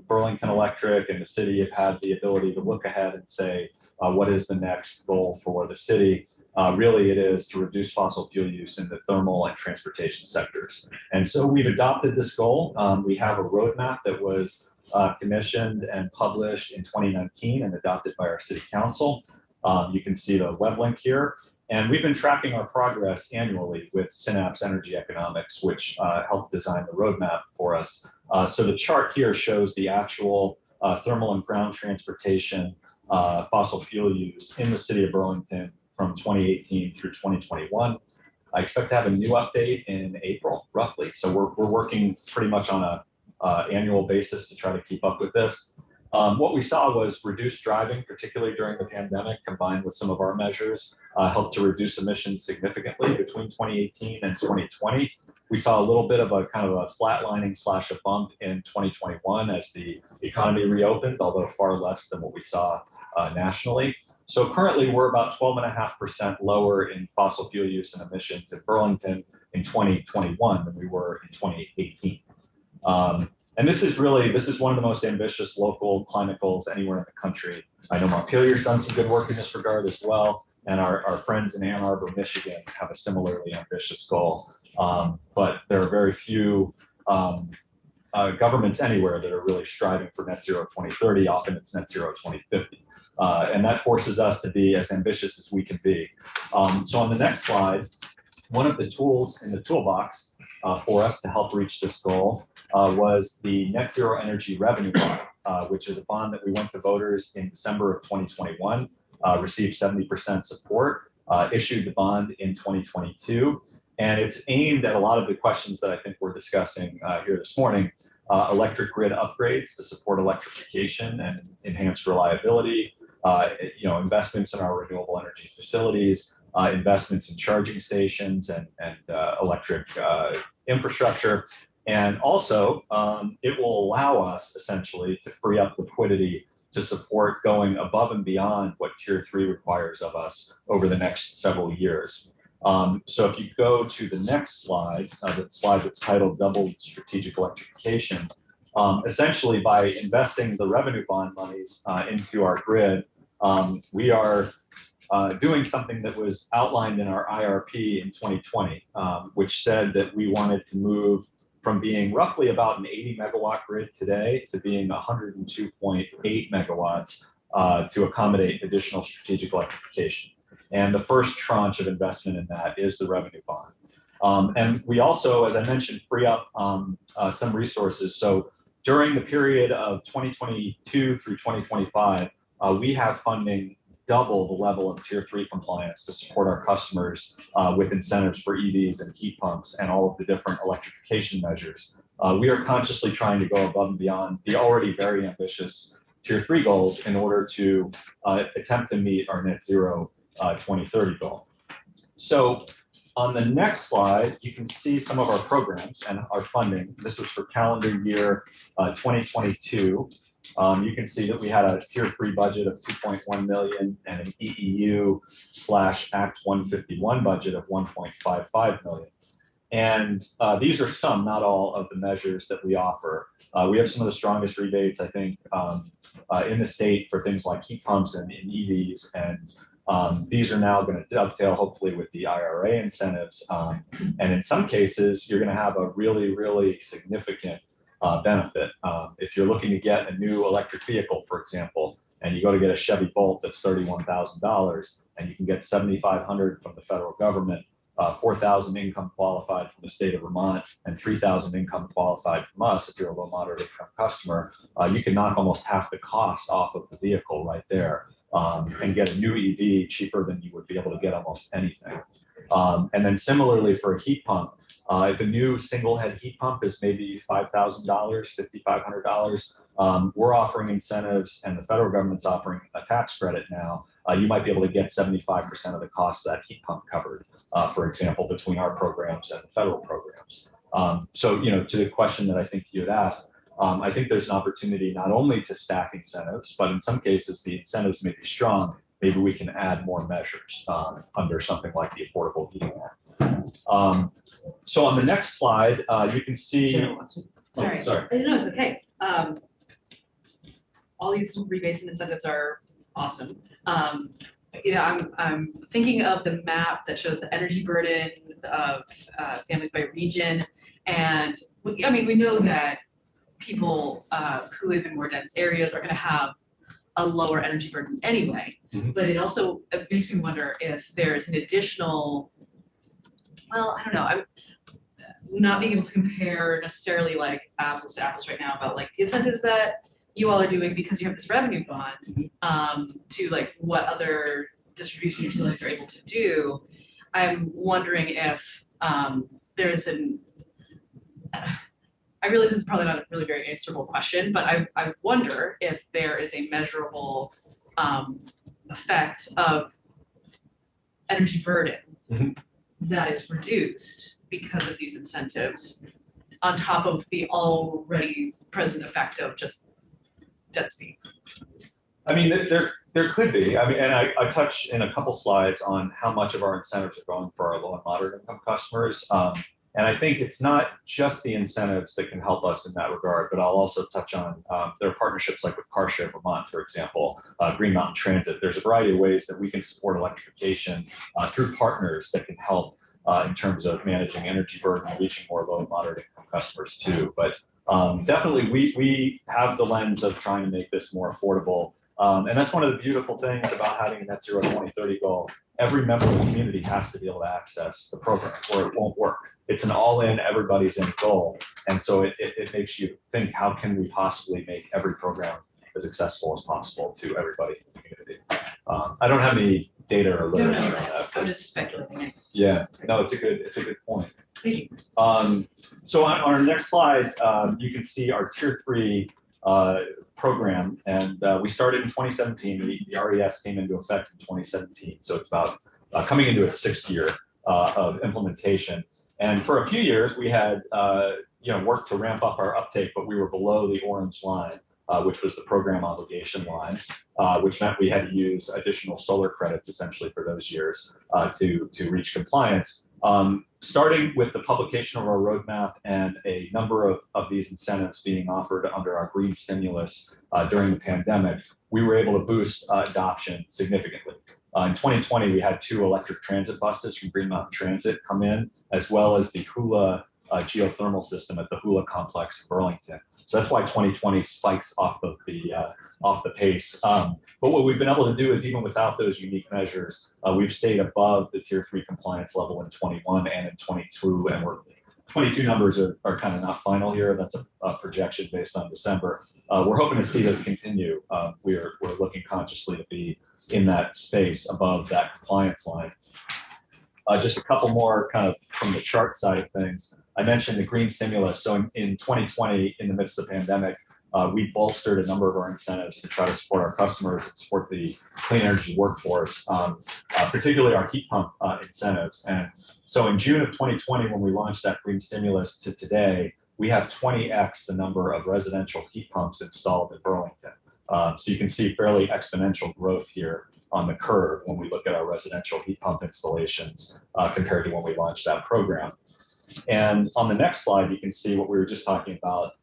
Burlington Electric and the city have had the ability to look ahead and say, what is the next goal for the city? Really, it is to reduce fossil fuel use in the thermal and transportation sectors. And so we've adopted this goal. We have a roadmap that was commissioned and published in 2019 and adopted by our city council. You can see the web link here. And we've been tracking our progress annually with Synapse Energy Economics, which helped design the roadmap for us. So the chart here shows the actual thermal and ground transportation fossil fuel use in the city of Burlington from 2018 through 2021. I expect to have a new update in April, roughly. So we're working pretty much on a annual basis to try to keep up with this. What we saw was reduced driving, particularly during the pandemic, combined with some of our measures, helped to reduce emissions significantly between 2018 and 2020. We saw a little bit of a kind of a flatlining / a bump in 2021 as the economy reopened, although far less than what we saw nationally. So currently we're about 12.5% lower in fossil fuel use and emissions in Burlington in 2021 than we were in 2018. And this is one of the most ambitious local climate goals anywhere in the country. I know Montpelier's done some good work in this regard as well. And our friends in Ann Arbor, Michigan have a similarly ambitious goal. But there are very few governments anywhere that are really striving for net zero 2030. Often it's net zero 2050. And that forces us to be as ambitious as we can be. So on the next slide, one of the tools in the toolbox for us to help reach this goal was the Net Zero Energy Revenue Bond, which is a bond that we went to voters in December of 2021, received 70% support, issued the bond in 2022. And it's aimed at a lot of the questions that I think we're discussing here this morning, electric grid upgrades to support electrification and enhance reliability, investments in our renewable energy facilities, investments in charging stations and electric infrastructure. And also, it will allow us essentially to free up liquidity to support going above and beyond what Tier 3 requires of us over the next several years. So if you go to the next slide, the slide that's titled Double Strategic Electrification, essentially by investing the revenue bond monies into our grid, we are doing something that was outlined in our IRP in 2020, which said that we wanted to move from being roughly about an 80 megawatt grid today to being 102.8 megawatts to accommodate additional strategic electrification. And the first tranche of investment in that is the revenue bond. And we also, as I mentioned, free up some resources. So during the period of 2022 through 2025, we have funding double the level of tier 3 compliance to support our customers with incentives for EVs and heat pumps and all of the different electrification measures. We are consciously trying to go above and beyond the already very ambitious tier 3 goals in order to attempt to meet our net zero 2030 goal. So on the next slide, you can see some of our programs and our funding. This was for calendar year 2022. You can see that we had a tier 3 budget of 2.1 million and an EEU/Act 151 budget of 1.55 million. And these are some, not all, of the measures that we offer. We have some of the strongest rebates, I think, in the state for things like heat pumps and EVs. And these are now going to dovetail, hopefully, with the IRA incentives. And in some cases, you're going to have a really, really significant benefit. If you're looking to get a new electric vehicle, for example, and you go to get a Chevy Bolt that's $31,000, and you can get $7,500 from the federal government, 4,000 income qualified from the state of Vermont, and 3,000 income qualified from us if you're a low moderate income customer, you can knock almost half the cost off of the vehicle right there and get a new EV cheaper than you would be able to get almost anything. And then similarly for a heat pump, if a new single head heat pump is maybe $5,000, $5,500, we're offering incentives and the federal government's offering a tax credit now. You might be able to get 75% of the cost of that heat pump covered, for example, between our programs and the federal programs. So, you know, to the question that I think you had asked, I think there's an opportunity not only to stack incentives, but in some cases the incentives may be strong. Maybe we can add more measures under something like the Affordable Heating Act. So on the next slide, you can see. Sorry. Sorry. No, it's okay. All these rebates and incentives are awesome. You know, I'm thinking of the map that shows the energy burden of families by region, and I mean, we know that people who live in more dense areas are going to have a lower energy burden anyway. Mm-hmm. But it also makes me wonder if there's an additional, well, I don't know, I'm not being able to compare necessarily like apples to apples right now about like the incentives that you all are doing because you have this revenue bond to like what other distribution utilities are able to do. I'm wondering if there's an, I realize this is probably not a really very answerable question, but I wonder if there is a measurable effect of energy burden that is reduced because of these incentives on top of the already present effect of just density. I mean, there could be. I mean, and I touch in a couple slides on how much of our incentives are going for our low and moderate income customers. And I think it's not just the incentives that can help us in that regard, but I'll also touch on there are partnerships like with CarShare Vermont, for example, Green Mountain Transit. There's a variety of ways that we can support electrification through partners that can help in terms of managing energy burden and reaching more low and moderate income customers too. But definitely we have the lens of trying to make this more affordable. And that's one of the beautiful things about having a net zero 2030 goal. Every member of the community has to be able to access the program or it won't work. It's an all-in, everybody's in goal. And so it makes you think, how can we possibly make every program as accessible as possible to everybody in the community? I don't have any data or literature on that. I'm just speculating. Yeah, no, it's a good point. Thank you. So on our next slide, you can see our tier 3 program, and we started in 2017. The RES came into effect in 2017, so it's about coming into its 6th year of implementation. And for a few years, we had worked to ramp up our uptake, but we were below the orange line, which was the program obligation line, which meant we had to use additional solar credits essentially for those years to reach compliance. Starting with the publication of our roadmap and a number of these incentives being offered under our green stimulus during the pandemic, we were able to boost adoption significantly. In 2020, we had 2 electric transit buses from Green Mountain Transit come in, as well as the Hula geothermal system at the Hula complex in Burlington. So that's why 2020 spikes off the pace. But what we've been able to do is, even without those unique measures, we've stayed above the tier 3 compliance level in 21 and in 22, and we're 22 numbers are kind of not final here. That's a projection based on December. we're hoping to see this continue. We're looking consciously to be in that space above that compliance line. Just a couple more kind of from the chart side of things. I mentioned the green stimulus. So in 2020, in the midst of the pandemic, we bolstered a number of our incentives to try to support our customers and support the clean energy workforce, particularly our heat pump incentives. And so in June of 2020, when we launched that green stimulus to today, we have 20x the number of residential heat pumps installed in Burlington. So you can see fairly exponential growth here on the curve when we look at our residential heat pump installations compared to when we launched that program. And on the next slide, you can see what we were just talking about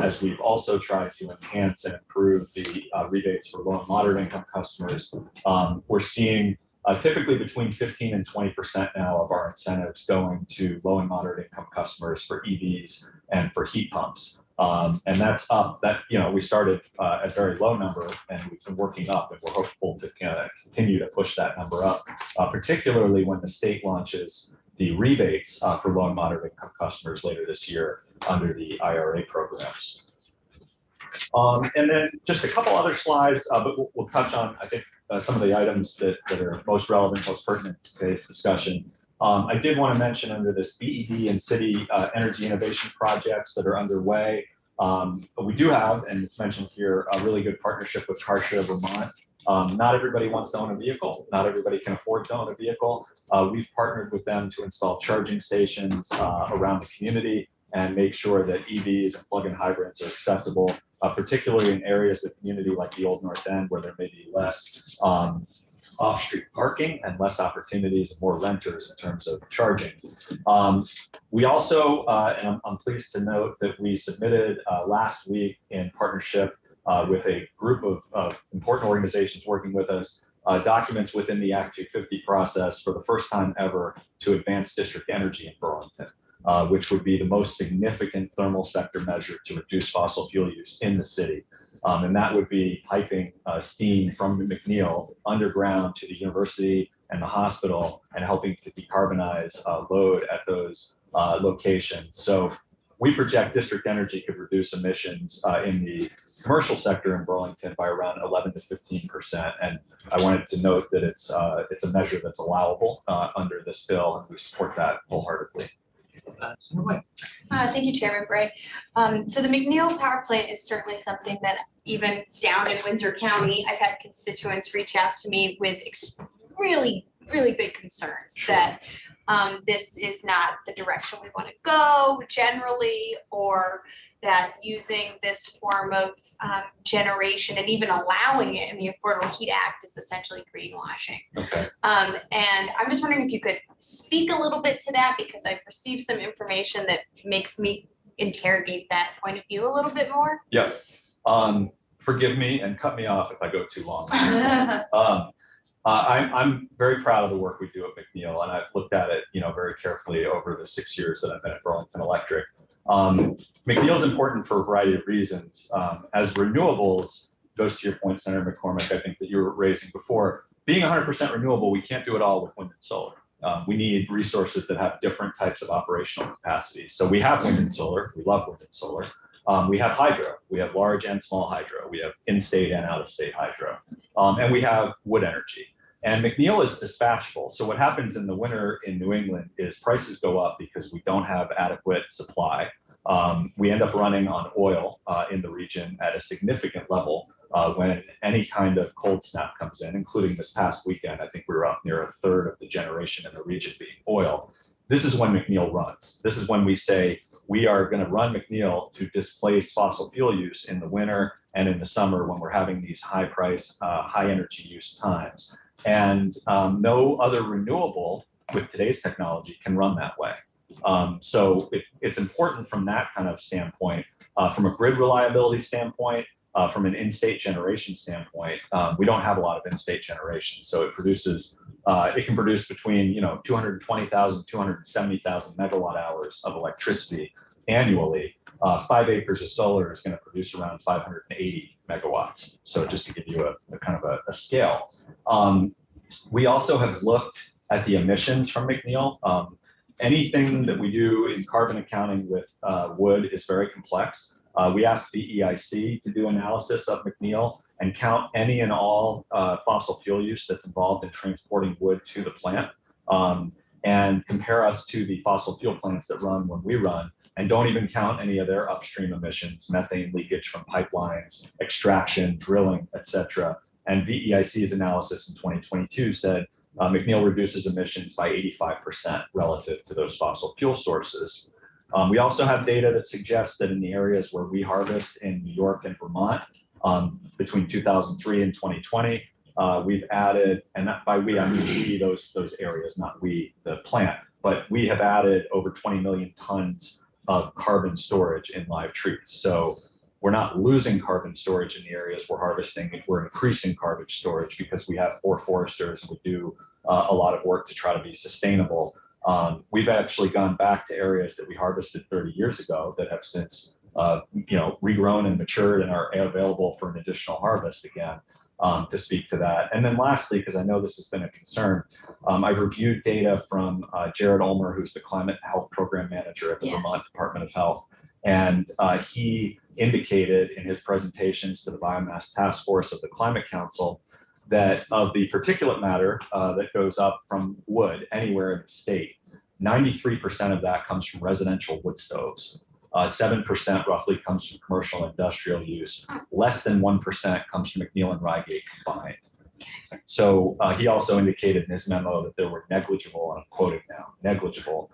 as we've also tried to enhance and improve the rebates for low and moderate income customers. We're seeing typically between 15 and 20% now of our incentives going to low and moderate income customers for EVs and for heat pumps. And that's up. That, you know, we started at a very low number and we've been working up, and we're hopeful to continue to push that number up, particularly when the state launches the rebates for low and moderate income customers later this year under the IRA programs. And then just a couple other slides, but we'll touch on, I think, some of the items that are most relevant, most pertinent to today's discussion. I did want to mention under this BED and city energy innovation projects that are underway, we do have, and it's mentioned here, a really good partnership with CarShare Vermont. Not everybody wants to own a vehicle. Not everybody can afford to own a vehicle. We've partnered with them to install charging stations around the community and make sure that EVs and plug-in hybrids are accessible, particularly in areas of the community like the Old North End, where there may be less off-street parking and less opportunities and more renters in terms of charging. We also, and I'm pleased to note that we submitted last week in partnership with a group of important organizations working with us, documents within the Act 250 process for the first time ever to advance district energy in Burlington, which would be the most significant thermal sector measure to reduce fossil fuel use in the city. And that would be piping steam from McNeil underground to the university and the hospital and helping to decarbonize load at those locations. So we project district energy could reduce emissions in the commercial sector in Burlington by around 11 to 15%. And I wanted to note that it's a measure that's allowable under this bill, and we support that wholeheartedly. Thank you, Chairman Bray. So the McNeil Power Plant is certainly something that even down in Windsor County, I've had constituents reach out to me with really big concerns that this is not the direction we want to go generally, or that using this form of generation and even allowing it in the Affordable Heat Act is essentially greenwashing. Okay. And I'm just wondering if you could speak a little bit to that, because I've received some information that makes me interrogate that point of view a little bit more. Yeah. Forgive me and cut me off if I go too long. I'm very proud of the work we do at McNeil, and I've looked at it, very carefully over the 6 years that I've been at Burlington Electric. McNeil is important for a variety of reasons. As renewables, goes to your point, Senator McCormick, I think that you were raising before, being 100% renewable, we can't do it all with wind and solar. We need resources that have different types of operational capacity. So we have wind and solar. We love wind and solar. We have hydro. We have large and small hydro. We have in-state and out-of-state hydro. And we have wood energy. And McNeil is dispatchable. So what happens in the winter in New England is prices go up because we don't have adequate supply. We end up running on oil in the region at a significant level when any kind of cold snap comes in, including this past weekend. I think we were up near a third of the generation in the region being oil. This is when McNeil runs. This is when we say we are going to run McNeil to displace fossil fuel use in the winter and in the summer when we're having these high price, high energy use times. And no other renewable with today's technology can run that way. So it's important from that kind of standpoint, from a grid reliability standpoint, from an in-state generation standpoint. We don't have a lot of in-state generation, so it produces, it can produce between 220,000, 270,000 megawatt hours of electricity annually. 5 acres of solar is going to produce around 580 megawatts. So just to give you a kind of a scale. We also have looked at the emissions from McNeil. Anything that we do in carbon accounting with wood is very complex. We asked the EIC to do analysis of McNeil and count any and all fossil fuel use that's involved in transporting wood to the plant, and compare us to the fossil fuel plants that run when we run, and don't even count any of their upstream emissions, methane leakage from pipelines, extraction, drilling, etc. And VEIC's analysis in 2022 said McNeil reduces emissions by 85% relative to those fossil fuel sources. We also have data that suggests that in the areas where we harvest in New York and Vermont, between 2003 and 2020, we've added, and by we, I mean we, those areas, not we, the plant, but we have added over 20 million tons of carbon storage in live trees. So we're not losing carbon storage in the areas we're harvesting, we're increasing carbon storage because we have 4 foresters and we do a lot of work to try to be sustainable. We've actually gone back to areas that we harvested 30 years ago that have since regrown and matured and are available for an additional harvest again, to speak to that. And then lastly, because I know this has been a concern, I've reviewed data from Jared Ulmer, who's the Climate Health Program Manager at the Vermont Department of Health. And he indicated in his presentations to the Biomass Task Force of the Climate Council that of the particulate matter that goes up from wood anywhere in the state, 93% of that comes from residential wood stoves. 7% roughly comes from commercial and industrial use. Less than 1% comes from McNeil and Rygate combined. So he also indicated in his memo that there were negligible, and I'm quoting now, negligible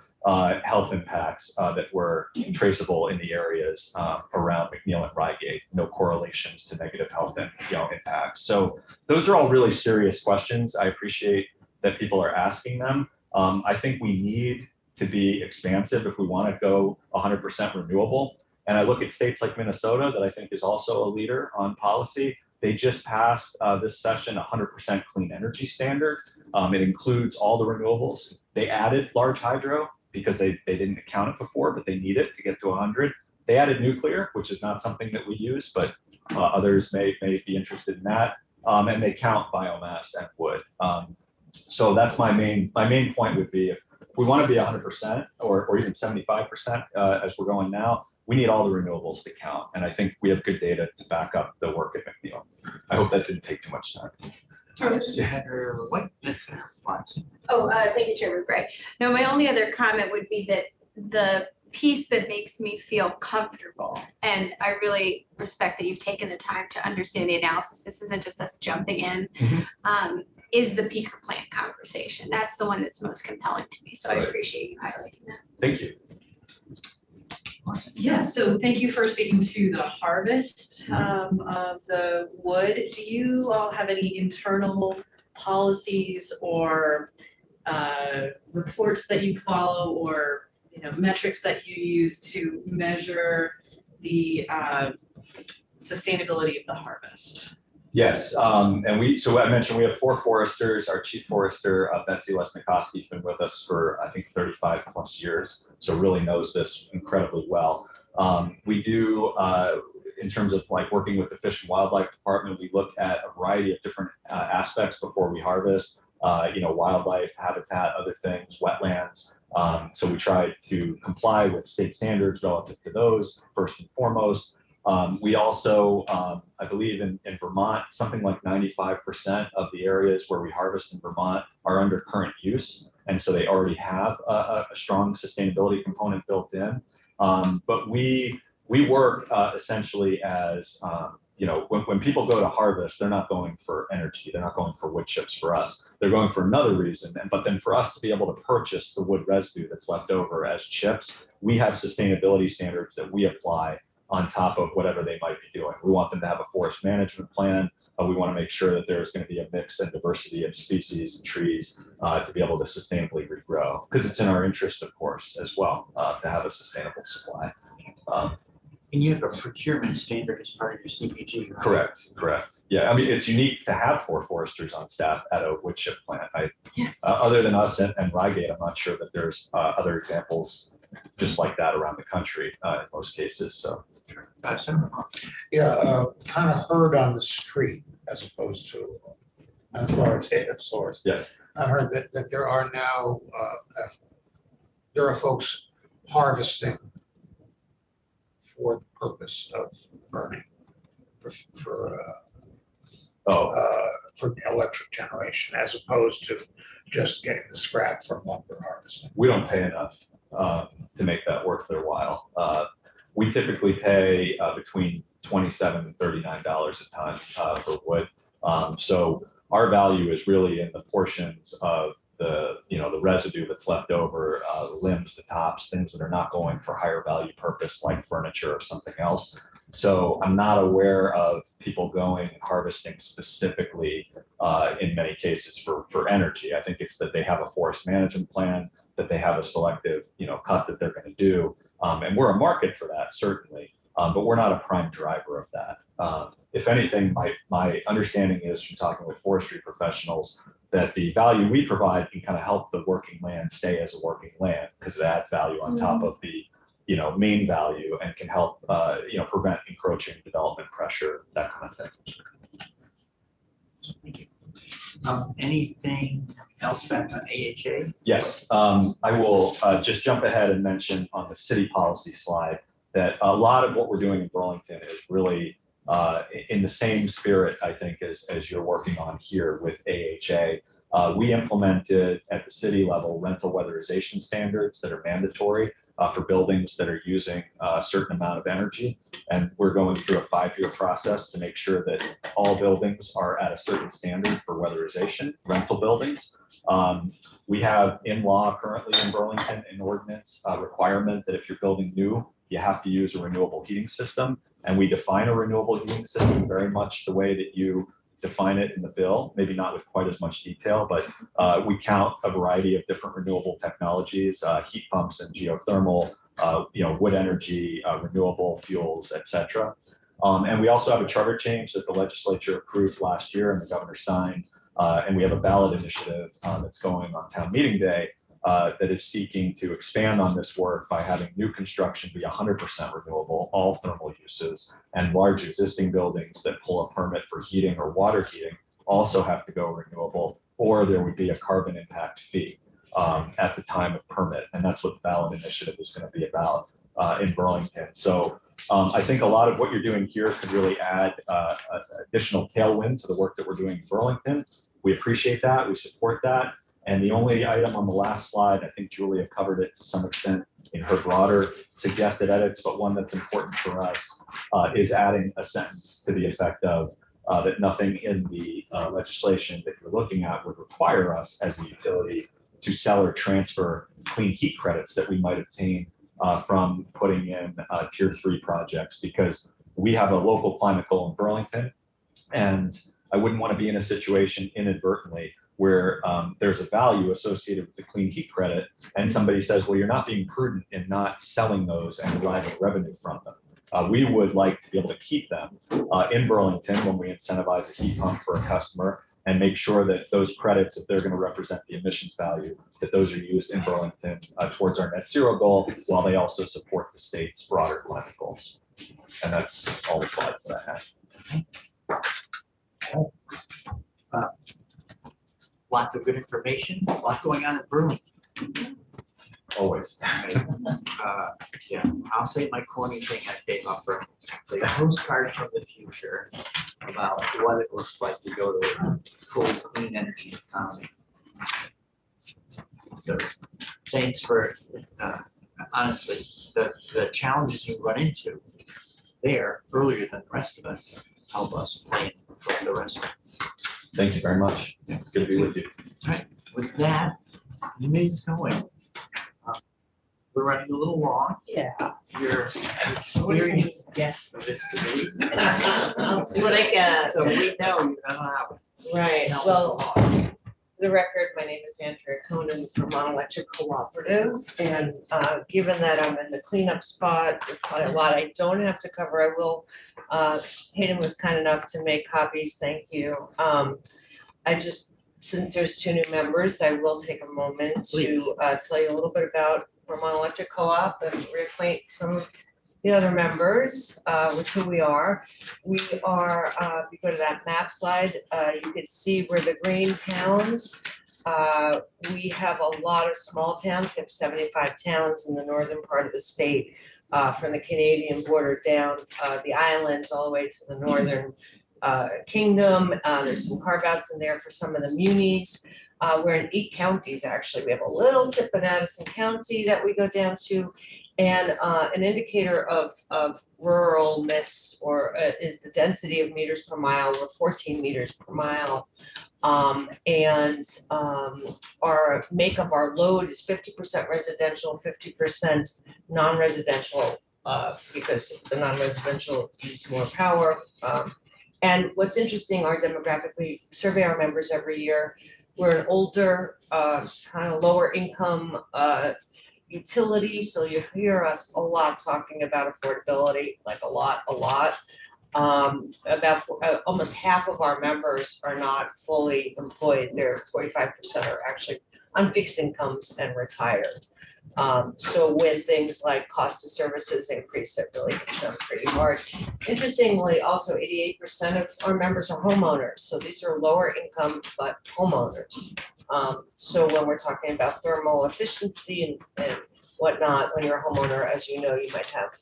health impacts that were traceable in the areas around McNeil and Rygate. No correlations to negative health impacts. So those are all really serious questions. I appreciate that people are asking them. I think we need to be expansive if we want to go 100% renewable. And I look at states like Minnesota that I think is also a leader on policy. They just passed this session 100% clean energy standard. It includes all the renewables. They added large hydro because they didn't account it before, but they need it to get to 100. They added nuclear, which is not something that we use, but others may be interested in that. And they count biomass and wood. So that's my main point would be, if we want to be 100% or even 75% as we're going now, we need all the renewables to count. And I think we have good data to back up the work at McNeil. I hope that didn't take too much time. Senator White, that's Senator Watson. Oh, thank you, Chairman Bray. No, my only other comment would be that the piece that makes me feel comfortable, and I really respect that you've taken the time to understand the analysis. This isn't just us jumping in. Is the peaker plant conversation. That's the one that's most compelling to me. So I appreciate you highlighting that. Thank you. Yeah, so thank you for speaking to the harvest of the wood. Do you all have any internal policies or reports that you follow, or metrics that you use to measure the sustainability of the harvest? Yes, so I mentioned we have 4 foresters. Our chief forester, Betsy Lesnikoski, has been with us for, I think, 35 plus years, so really knows this incredibly well. We do, in terms of like working with the Fish and Wildlife Department, we look at a variety of different aspects before we harvest, wildlife, habitat, other things, wetlands. So we try to comply with state standards relative to those, first and foremost. We also, I believe in Vermont, something like 95% of the areas where we harvest in Vermont are under current use. And so they already have a strong sustainability component built in. But we work essentially as, when people go to harvest, they're not going for energy. They're not going for wood chips for us. They're going for another reason. But then for us to be able to purchase the wood residue that's left over as chips, we have sustainability standards that we apply on top of whatever they might be doing. We want them to have a forest management plan. We want to make sure that there's going to be a mix and diversity of species and trees to be able to sustainably regrow, because it's in our interest, of course, as well, to have a sustainable supply. And you have a procurement standard as part of your CPG, right? Correct. Yeah, I mean, it's unique to have 4 foresters on staff at a wood chip plant. Other than us and Rygate, I'm not sure that there's other examples just like that around the country in most cases. So, yeah, kind of heard on the street as opposed to an authoritative source. Yes, I heard that there are now there are folks harvesting for the purpose of burning for electric generation, as opposed to just getting the scrap from lumber harvesting? We don't pay enough to make that worth their while. We typically pay between $27 and $39 a ton for wood. So our value is really in the portions of the residue that's left over, the limbs, the tops, things that are not going for higher value purpose like furniture or something else. So I'm not aware of people going and harvesting specifically in many cases for energy. I think it's that they have a forest management plan, that they have a selective cut that they're going to do. And we're a market for that, certainly, but we're not a prime driver of that. If anything, my understanding is from talking with forestry professionals that the value we provide can kind of help the working land stay as a working land because it adds value on top of the main value and can help prevent encroaching development pressure, that kind of thing. Thank you. Anything else back on AHA? Yes, I will just jump ahead and mention on the city policy slide that a lot of what we're doing in Burlington is really in the same spirit, I think, as you're working on here with AHA. We implemented at the city level rental weatherization standards that are mandatory for buildings that are using a certain amount of energy. And we're going through a 5-year process to make sure that all buildings are at a certain standard for weatherization, rental buildings. We have in law currently in Burlington an ordinance requirement that if you're building new, you have to use a renewable heating system. And we define a renewable heating system very much the way that you define it in the bill, maybe not with quite as much detail, but we count a variety of different renewable technologies, heat pumps and geothermal, wood energy, renewable fuels, et cetera. And we also have a charter change that the legislature approved last year and the governor signed. And we have a ballot initiative that's going on town meeting day that is seeking to expand on this work by having new construction be 100% renewable, all thermal uses, and large existing buildings that pull a permit for heating or water heating also have to go renewable, or there would be a carbon impact fee at the time of permit. And that's what the ballot initiative is going to be about in Burlington. So I think a lot of what you're doing here could really add additional tailwind to the work that we're doing in Burlington. We appreciate that, we support that. And the only item on the last slide, I think Julia covered it to some extent in her broader suggested edits, but one that's important for us is adding a sentence to the effect of that nothing in the legislation that you're looking at would require us as a utility to sell or transfer clean heat credits that we might obtain from putting in tier 3 projects, because we have a local climate goal in Burlington, and I wouldn't want to be in a situation inadvertently where there's a value associated with the clean heat credit, and somebody says, well, you're not being prudent in not selling those and deriving revenue from them. We would like to be able to keep them in Burlington when we incentivize a heat pump for a customer, and make sure that those credits, if they're going to represent the emissions value, that those are used in Burlington towards our net zero goal, while they also support the state's broader climate goals. And that's all the slides that I have. Lots of good information, a lot going on in Burlington. Always. Yeah, I'll say my corny thing I say about Burlington. It's a postcard from the future about what it looks like to go to a full clean energy economy. So thanks for, honestly, the challenges you run into there earlier than the rest of us help us plan for the rest of us. Thank you very much. It's good to be with you. All right, with that, Ms. Cohen, we're running a little long. Yeah. You're an experienced guest of this committee. I'll see what I can. So we know you know how. Right, to well, help us along. the record, my name is Andrea Conan from Vermont Electric Cooperative. And given that I'm in the cleanup spot, there's probably a lot I don't have to cover. I will, Hayden was kind enough to make copies, thank you. I just, since there's 2 new members, I will take a moment to tell you a little bit about Vermont Electric Co-op and reacquaint some of the other members with who we are. We are, if you go to that map slide, you can see where the green towns We have a lot of small towns. We have 75 towns in the northern part of the state, from the Canadian border down the islands all the way to the northern kingdom. There's some carve outs in there for some of the munis. We're in 8 counties, actually. We have a little tip in Addison County that we go down to. And an indicator of ruralness or is the density of meters per mile. We're 14 meters per mile. And our makeup, our load is 50% residential, 50% non-residential, because the non-residential use more power. And what's interesting, our demographic, we survey our members every year. We're an older, kind of lower income utility, so you hear us a lot talking about affordability, like a lot. Almost half of our members are not fully employed. They're 45% are actually on fixed incomes and retired. So when things like cost of services increase, it really hits them pretty hard. Interestingly, also 88% of our members are homeowners. So these are lower income, but homeowners. So when we're talking about thermal efficiency and whatnot, when you're a homeowner, as you know, you might have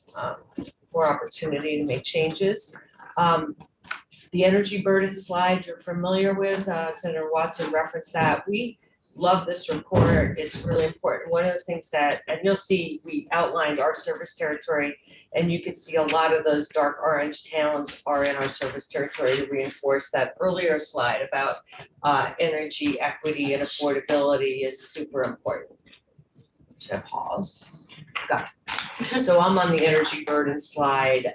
more opportunity to make changes. The energy burden slide you're familiar with, Senator Watson referenced that. We love this report. It's really important. One of the things that, and you'll see, we outlined our service territory, and you can see a lot of those dark orange towns are in our service territory to reinforce that earlier slide about energy equity and affordability is super important. Should I pause? Got it. So I'm on the energy burden slide.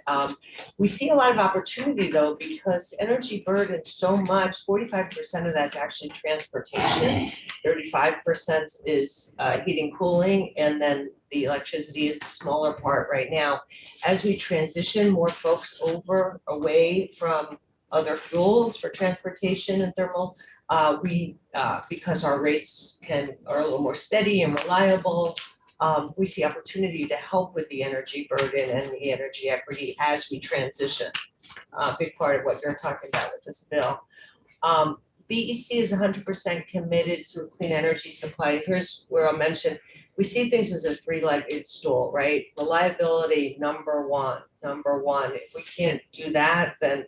We see a lot of opportunity though, because energy burden so much, 45% of that's actually transportation, 35% is heating, cooling, and then the electricity is the smaller part right now. As we transition more folks away from other fuels for transportation and thermal, because our rates are a little more steady and reliable, we see opportunity to help with the energy burden and the energy equity as we transition. A big part of what you're talking about with this bill. BEC is 100% committed to a clean energy supply. Here's where I'll mention, we see things as a 3-legged stool, right? Reliability, number one. If we can't do that, then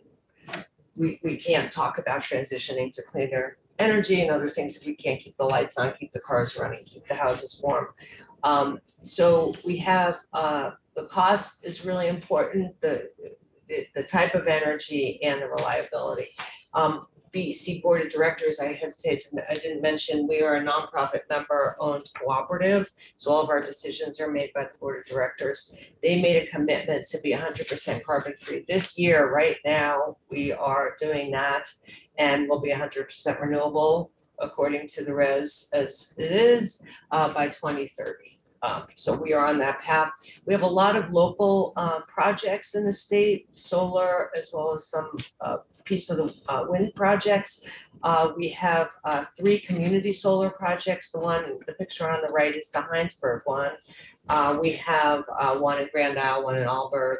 we can't talk about transitioning to cleaner energy and other things if we can't keep the lights on, keep the cars running, keep the houses warm. So we have, the cost is really important, the type of energy and the reliability. BEC Board of Directors, I didn't mention, we are a nonprofit member-owned cooperative, so all of our decisions are made by the Board of Directors. They made a commitment to be 100% carbon-free this year. Right now, we are doing that, and we'll be 100% renewable according to the res as it is by 2030. So we are on that path. We have a lot of local projects in the state, solar, as well as some piece of the wind projects. We have 3 community solar projects. The picture on the right is the Heinsberg one. We have one in Grand Isle, one in Alburg.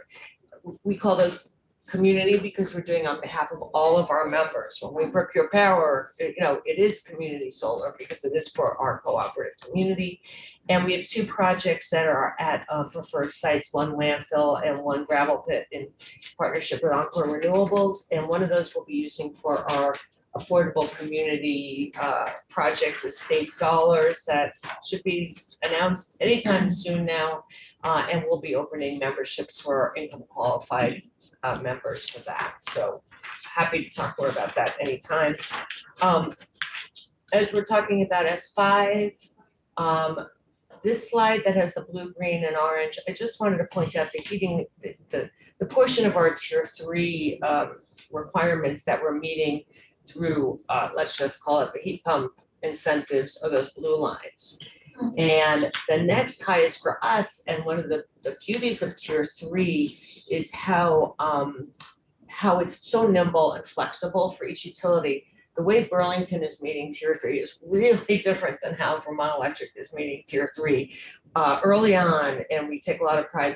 We call those community because we're doing on behalf of all of our members. When we procure power, it is community solar because it is for our cooperative community. And we have 2 projects that are at preferred sites, one landfill and one gravel pit in partnership with Encore Renewables. And one of those we'll be using for our affordable community project with state dollars that should be announced anytime soon now. And we'll be opening memberships for income qualified members for that. So happy to talk more about that anytime. As we're talking about S5, this slide that has the blue, green, and orange, I just wanted to point out the heating, the portion of our tier 3 requirements that we're meeting through, let's just call it the heat pump incentives, are those blue lines. And the next highest for us, and one of the beauties of tier 3 is how it's so nimble and flexible for each utility. The way Burlington is meeting tier 3 is really different than how Vermont Electric is meeting tier 3. Early on, and we take a lot of pride,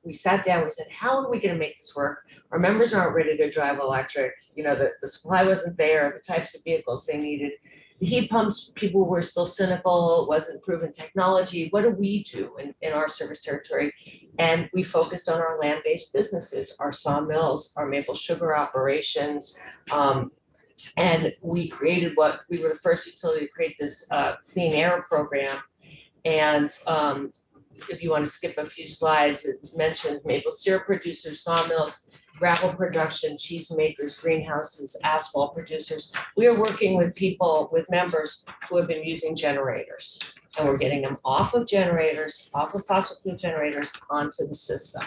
we sat down, we said, how are we going to make this work? Our members aren't ready to drive electric. The supply wasn't there, the types of vehicles they needed. The heat pumps, people were still cynical, it wasn't proven technology. What do we do in our service territory? And we focused on our land-based businesses, our sawmills, our maple sugar operations. And we created we were the first utility to create this clean air program. And if you want to skip a few slides, it mentioned maple syrup producers, sawmills, gravel production, cheese makers, greenhouses, asphalt producers. We are working with people, with members who have been using generators. And we're getting them off of generators, off of fossil fuel generators onto the system.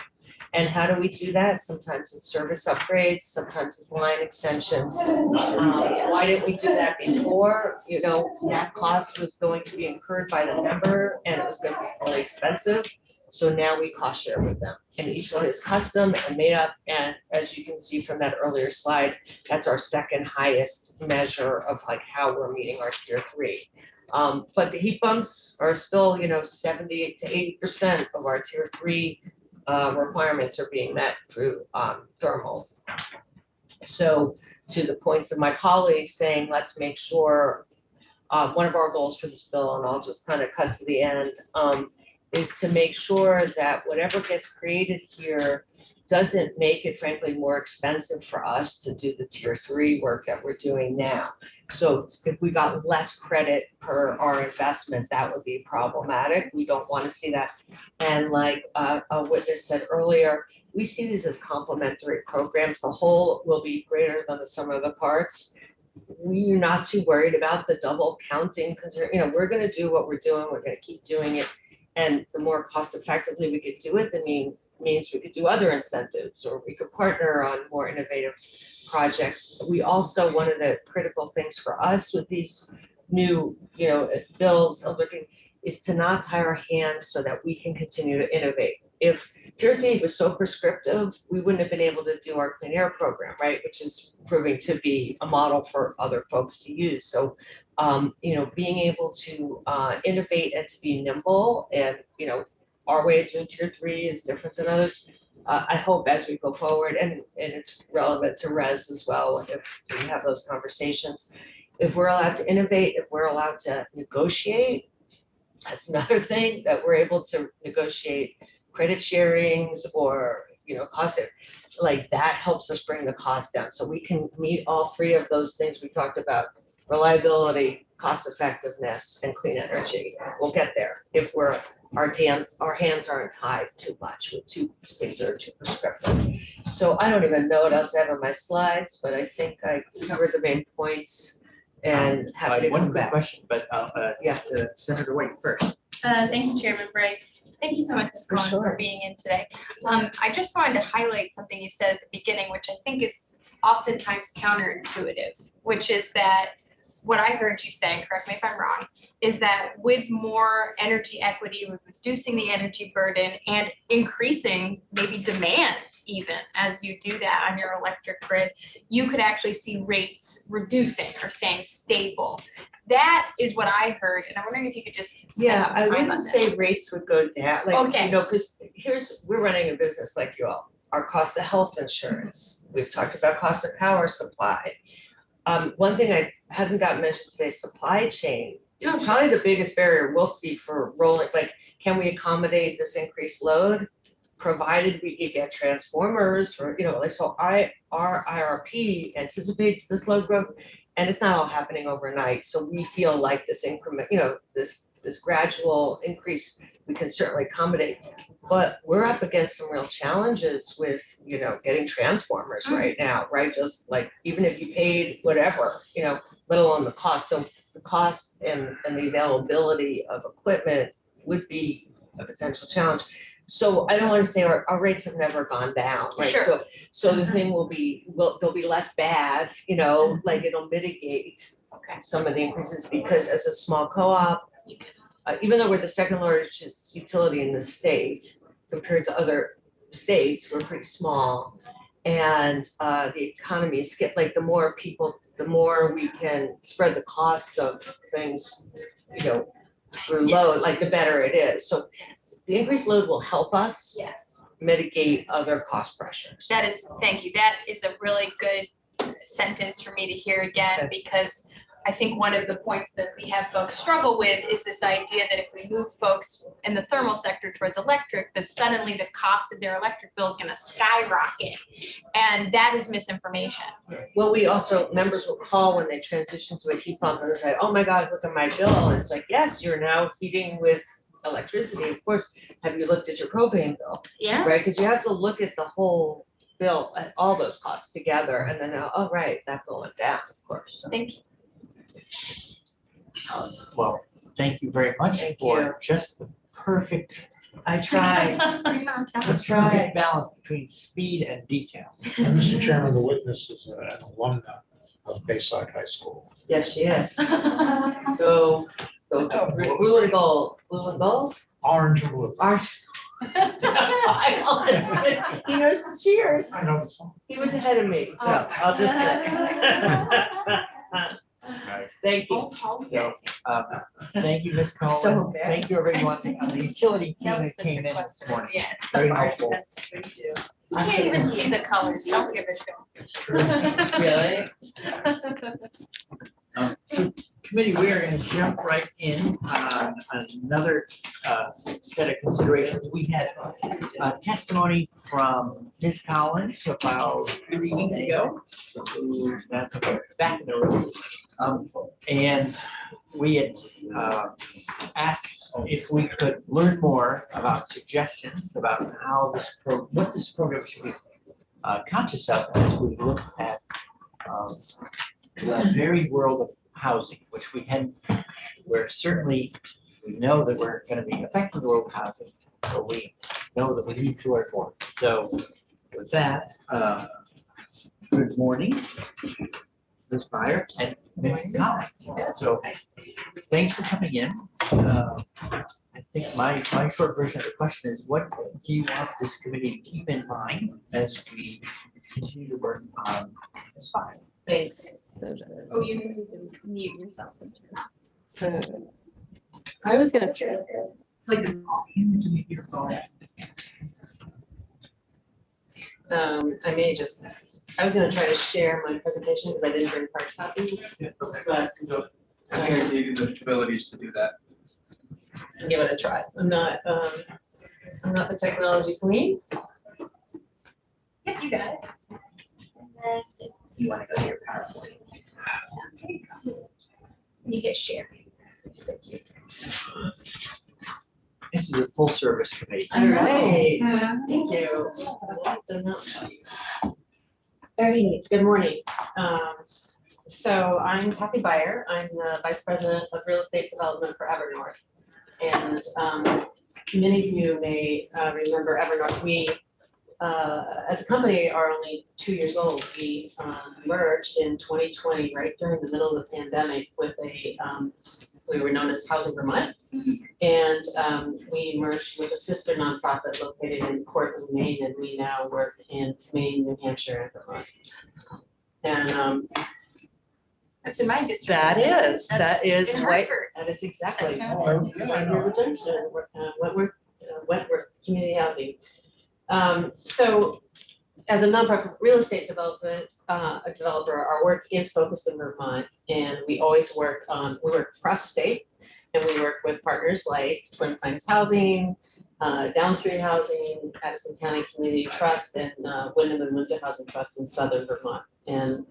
And how do we do that? Sometimes it's service upgrades, sometimes it's line extensions. Why didn't we do that before? You know, that cost was going to be incurred by the member and it was going to be really expensive. So now we cost share with them. And each one is custom and made up. And as you can see from that earlier slide, that's our second highest measure of like how we're meeting our tier 3. But the heat pumps are still, 70 to 80% of our tier 3 requirements are being met through thermal. So to the points of my colleagues saying, let's make sure, one of our goals for this bill, and I'll just kind of cut to the end, is to make sure that whatever gets created here doesn't make it frankly more expensive for us to do the tier 3 work that we're doing now. So if we got less credit per our investment, that would be problematic. We don't want to see that. And like a witness said earlier, we see these as complementary programs. The whole will be greater than the sum of the parts. We're not too worried about the double counting concern. We're going to do what we're doing. We're going to keep doing it. And the more cost effectively we could do it, means we could do other incentives or we could partner on more innovative projects. We also, one of the critical things for us with these new, bills of looking is to not tie our hands so that we can continue to innovate. If tier 3 was so prescriptive, we wouldn't have been able to do our clean air program, right? Which is proving to be a model for other folks to use. So, being able to innovate and to be nimble and, our way of doing tier 3 is different than others. I hope as we go forward, and it's relevant to RES as well, if we have those conversations, if we're allowed to innovate, if we're allowed to negotiate, that's another thing, that we're able to negotiate credit sharings or, cost, like that helps us bring the cost down. So we can meet all 3 of those things we talked about: reliability, cost effectiveness, and clean energy. We'll get there if our hands aren't tied too much with 2 things that are too prescriptive. So I don't even know what else I have on my slides, but I think I covered the main points and happy to One come quick back. question, but Yeah. Senator White first. Thanks, Chairman Bray. Thank you so much, Ms. For Cohen, sure. for being in today. I just wanted to highlight something you said at the beginning, which I think is oftentimes counterintuitive, which is that what I heard you say, correct me if I'm wrong, is that with more energy equity, with reducing the energy burden and increasing maybe demand even as you do that on your electric grid, you could actually see rates reducing or staying stable. That is what I heard, and I'm wondering if you could just spend Yeah, some I time on wouldn't that. say rates would go down, like, Okay. because we're running a business like you all. Our cost of health insurance, we've talked about cost of power supply. One thing that hasn't gotten mentioned today, supply chain, is probably the biggest barrier we'll see for rolling, like, can we accommodate this increased load? Provided we could get transformers for, so our IRP anticipates this load growth, and it's not all happening overnight. So we feel like this increment, this gradual increase, we can certainly accommodate. But we're up against some real challenges with, getting transformers right now, right? Just like, even if you paid whatever, let alone the cost. So the cost and the availability of equipment would be a potential challenge. So I don't want to say our rates have never gone down, right? Sure. So the thing they'll be less bad, like it'll mitigate some of the increases, because as a small co-op, even though we're the second largest utility in the state compared to other states, we're pretty small. And the economy is like the more people, the more we can spread the costs of things, through load, like the better it is. So the increased load will help us Yes. mitigate other cost pressures. Thank you. That is a really good sentence for me to hear again, Okay. because I think one of the points that we have folks struggle with is this idea that if we move folks in the thermal sector towards electric, that suddenly the cost of their electric bill is going to skyrocket. And that is misinformation. Well, we also, members will call when they transition to a heat pump and say, oh my God, look at my bill. It's like, yes, you're now heating with electricity. Of course, have you looked at your propane bill? Yeah. Right, because you have to look at the whole bill, at all those costs together, and then, oh, right, that bill went down, of course. So, Thank you. Well, thank you very much Thank for you. just the perfect I tried. perfect balance between speed and detail. And Mr. Chairman, the witness is an alumna of Bayside High School. Yes, she is. Go, blue and gold, Orange and blue. orange. He knows the cheers. I know the song. He was ahead of me. No, I'll just say. Right. Thank you. So, thank you, Ms. So Cohen. Thank you, everyone on the utility team that came in this morning. Yeah. Very helpful. You can't even see the colors. Don't give it to them. Really? So committee, we are going to jump right in on another set of considerations. We had testimony from Ms. Collins about 3 weeks ago. That's back in the room. And we had asked if we could learn more about suggestions about how what this program should be conscious of as we look at the very world of housing, which we're certainly, we know that we're going to be affecting the world of housing, but we know that we need to reform. So with that, good morning, Ms. Meyer and Ms. Collins. So thanks for coming in. I think my short version of the question is, what do you want this committee to keep in mind as we continue to work on this file? Thanks. Oh, you need to mute yourself. I was gonna, Like, to make your phone. I was gonna try to share my presentation because I didn't bring hard copies, but I guarantee you the abilities to do that. I'll give it a try. I'm not the technology queen. Yep, you got it. And then if you want to go to your PowerPoint. You get share. This is a full service committee. All right, Thank thank you. Very good morning. So I'm Kathy Beyer. I'm the Vice President of Real Estate Development for Evernorth. And many of you may remember Evernorth. We, as a company, are only 2 years old. We merged in 2020, right during the middle of the pandemic, with we were known as Housing Vermont. And we merged with a sister nonprofit located in Cortland, Maine, and we now work in Maine, New Hampshire, and Vermont. And That's in my district. that is in right. Hartford. That is exactly. So- Right near the junction, Wentworth Community Housing. So as a nonprofit real estate developer, our work is focused in Vermont, and we always work across the state, and we work with partners like Twin Pines Housing, Downstreet Housing, Addison County Community Trust, and Wyndham and Windsor Housing Trust in Southern Vermont. And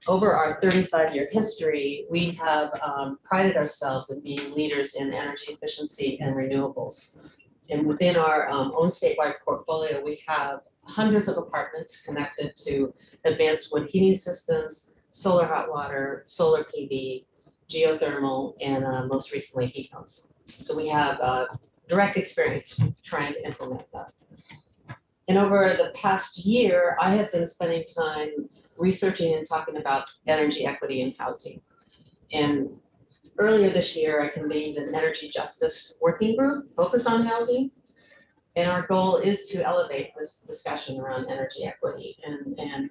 over our 35-year history, we have prided ourselves in being leaders in energy efficiency and renewables. And within our own statewide portfolio, we have hundreds of apartments connected to advanced wood heating systems, solar hot water, solar PV, geothermal, and most recently heat pumps. So we have direct experience trying to implement that. And over the past year, I have been spending time researching and talking about energy equity in housing. And earlier this year, I convened an energy justice working group focused on housing. And our goal is to elevate this discussion around energy equity and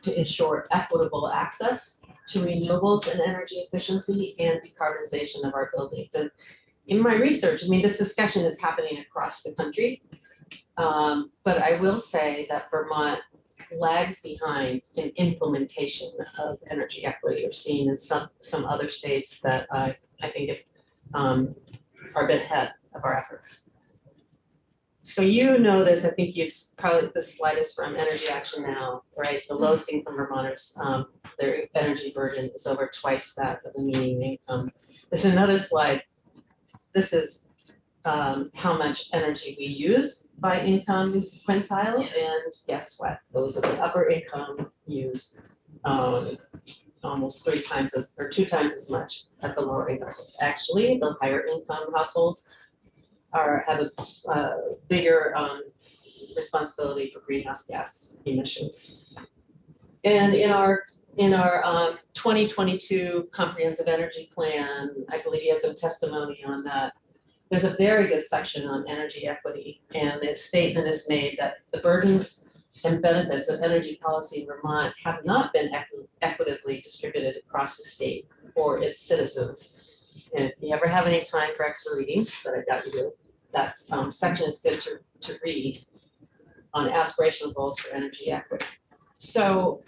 to ensure equitable access to renewables and energy efficiency and decarbonization of our buildings. And in my research, I mean, this discussion is happening across the country. But I will say that Vermont lags behind in implementation of energy equity. We're seeing in some other states that I think are a bit ahead of our efforts. So you know this, I think you've probably, this slide is from Energy Action Now, right? The lowest income Vermonters, their energy burden is over twice that of the median income. There's another slide. This is how much energy we use by income quintile, and guess what? Those of the upper income use almost 3 times as, or 2 times as much at the lower incomes. Actually, the higher income households have a bigger responsibility for greenhouse gas emissions. And in our 2022 comprehensive energy plan, I believe you have some testimony on that. There's a very good section on energy equity, and the statement is made that the burdens and benefits of energy policy in Vermont have not been equitably distributed across the state or its citizens. And if you ever have any time for extra reading, that I doubt you do, that section is good to read on aspirational goals for energy equity. So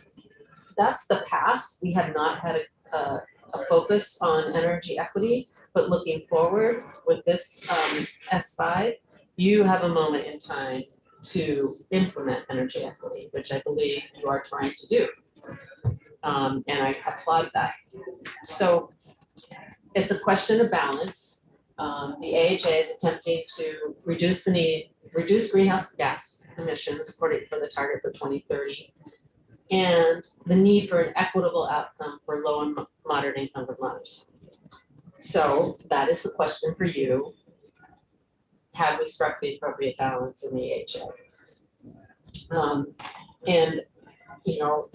that's the past. We have not had a focus on energy equity, but looking forward with this S5, you have a moment in time to implement energy equity, which I believe you are trying to do. And I applaud that. So it's a question of balance. The AHA is attempting to reduce greenhouse gas emissions according to the target for 2030, and the need for an equitable outcome for low and moderate income Vermonters. So that is the question for you. Have we struck the appropriate balance in the AHA? And you know,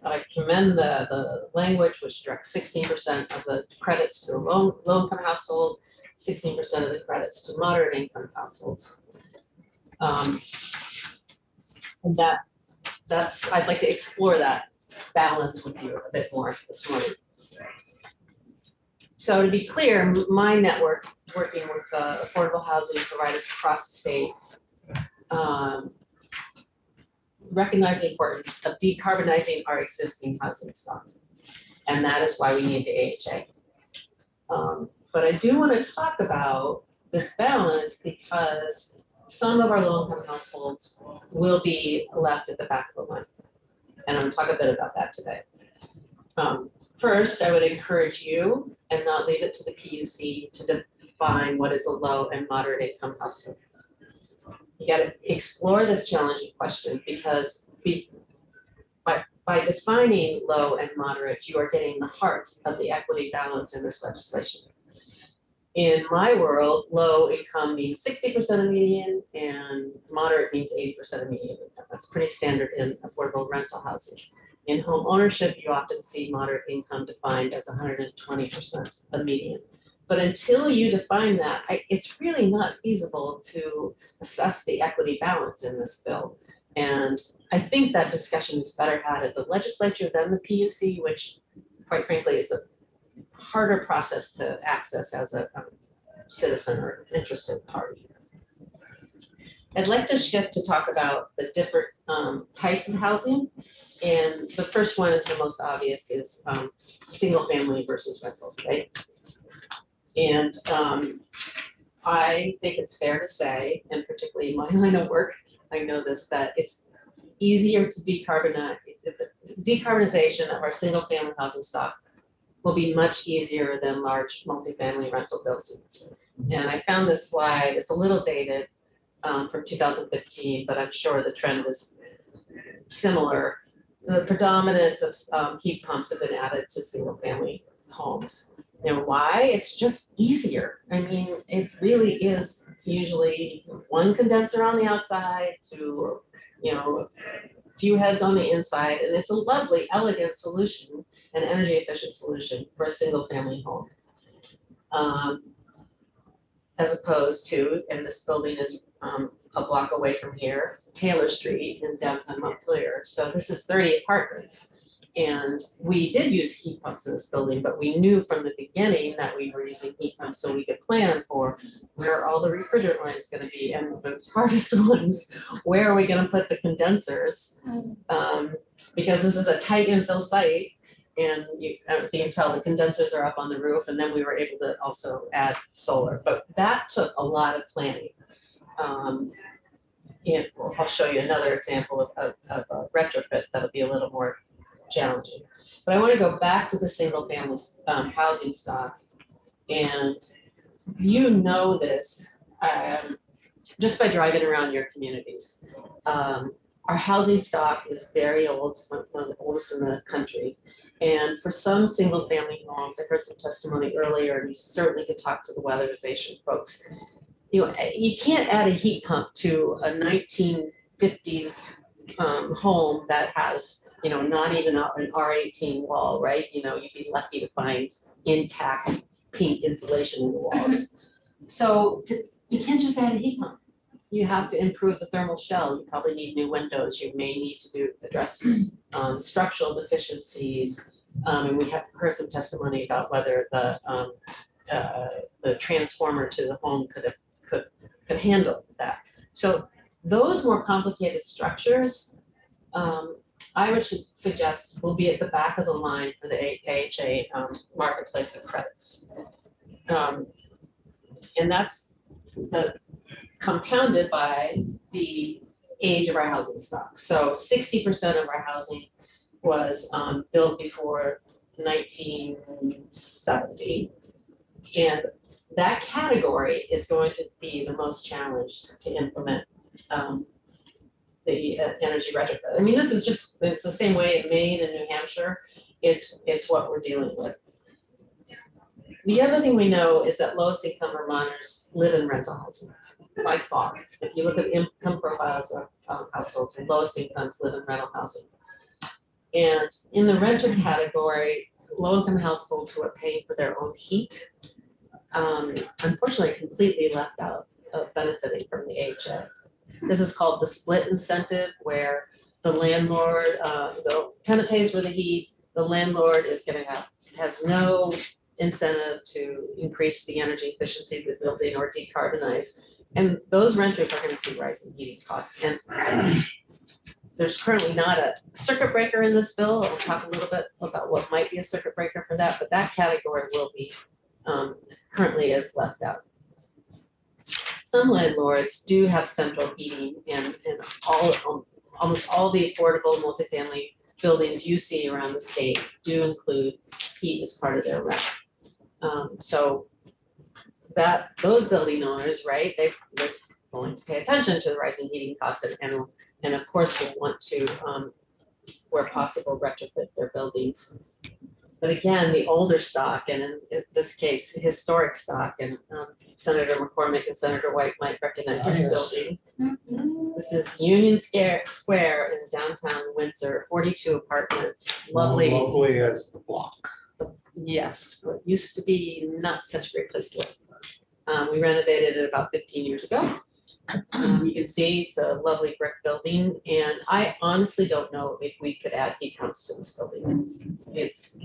I commend the language which directs 16% of the credits to low income household, 16% of the credits to moderate income households. And that's, I'd like to explore that balance with you a bit more this morning. So to be clear, my network, working with affordable housing providers across the state, recognize the importance of decarbonizing our existing housing stock. And that is why we need the AHA. But I do want to talk about this balance because some of our low-income households will be left at the back of the line. And I'm going to talk a bit about that today. First, I would encourage you, and not leave it to the PUC, to define what is a low and moderate income household. You got to explore this challenging question because by defining low and moderate, you are getting the heart of the equity balance in this legislation. In my world, low income means 60% of median and moderate means 80% of median income. That's pretty standard in affordable rental housing. In home ownership, you often see moderate income defined as 120% of median. But until you define that, it's really not feasible to assess the equity balance in this bill. And I think that discussion is better had at the legislature than the PUC, which quite frankly is a harder process to access as a citizen or interested party. I'd like to shift to talk about the different types of housing. And the first one is the most obvious, is single family versus rental, right? And I think it's fair to say, and particularly in my line of work, I know this, that it's easier to decarbonize. The decarbonization of our single family housing stock will be much easier than large multifamily rental buildings. And I found this slide, it's a little dated from 2015, but I'm sure the trend is similar. The predominance of heat pumps have been added to single family homes. You know why? It's just easier. I mean, it really is usually one condenser on the outside to, you know, a few heads on the inside, and it's a lovely, elegant solution, an energy efficient solution for a single family home. As opposed to, and this building is a block away from here, Taylor Street in downtown Montpelier. So this is 30 apartments. And we did use heat pumps in this building, but we knew from the beginning that we were using heat pumps so we could plan for where are all the refrigerant lines gonna be, and the hardest ones, where are we gonna put the condensers? Because this is a tight infill site, and you, I don't know if you can tell, the condensers are up on the roof, and then we were able to also add solar, but that took a lot of planning. And I'll show you another example of a retrofit that'll be a little more challenging. But I want to go back to the single family housing stock. And you know this just by driving around your communities. Our housing stock is very old, it's one of the oldest in the country. And for some single family homes, I heard some testimony earlier, and you certainly could talk to the weatherization folks. You know, you can't add a heat pump to a 1950s home that has, you know, not even an R18 wall, right? You know, you'd be lucky to find intact pink insulation in the walls. So you can't just add a heat pump. You have to improve the thermal shell. You probably need new windows. You may need to address structural deficiencies. And we have heard some testimony about whether the transformer to the home could handle that. So those more complicated structures, I would suggest will be at the back of the line for the AHA marketplace of credits. And that's compounded by the age of our housing stock. So 60% of our housing was built before 1970. And that category is going to be the most challenged to implement the energy retrofit. I mean, this is just, it's the same way in Maine and New Hampshire. It's what we're dealing with. The other thing we know is that lowest income Vermonters live in rental housing by far. If you look at the income profiles of households, the lowest incomes live in rental housing. And in the renter category, low income households who are paying for their own heat, unfortunately completely left out of benefiting from the AHA. This is called the split incentive, where the landlord, the tenant pays for the heat, the landlord has no incentive to increase the energy efficiency of the building or decarbonize. And those renters are going to see rising heating costs. And there's currently not a circuit breaker in this bill. I'll talk a little bit about what might be a circuit breaker for that, but that category will be currently is left out. Some landlords do have central heating, and almost all the affordable multifamily buildings you see around the state do include heat as part of their rent. So that those building owners, right, they're going to pay attention to the rising heating costs and of course will want to, where possible, retrofit their buildings. But again, the older stock, and in this case, historic stock, and Senator McCormick and Senator White might recognize this building. This is Union Square in downtown Windsor, 42 apartments, lovely. Locally as the block. Yes, what used to be not such a great place to live. We renovated it about 15 years ago. You can see it's a lovely brick building, and I honestly don't know if we could add heat pumps to this building. It's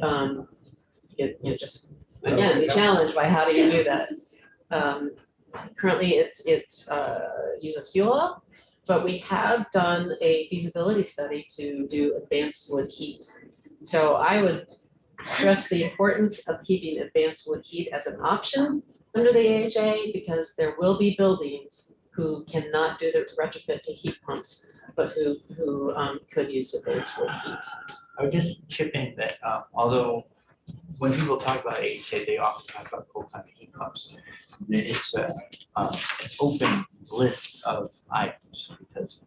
just again be challenged by how do you do that. Currently, it uses fuel oil, but we have done a feasibility study to do advanced wood heat. So I would stress the importance of keeping advanced wood heat as an option under the AHA, because there will be buildings who cannot do the retrofit to heat pumps, but who could use advanced wood heat. I would just chip in that although when people talk about AHA, they often talk about coal-fired heat pumps. It's an open list of items, because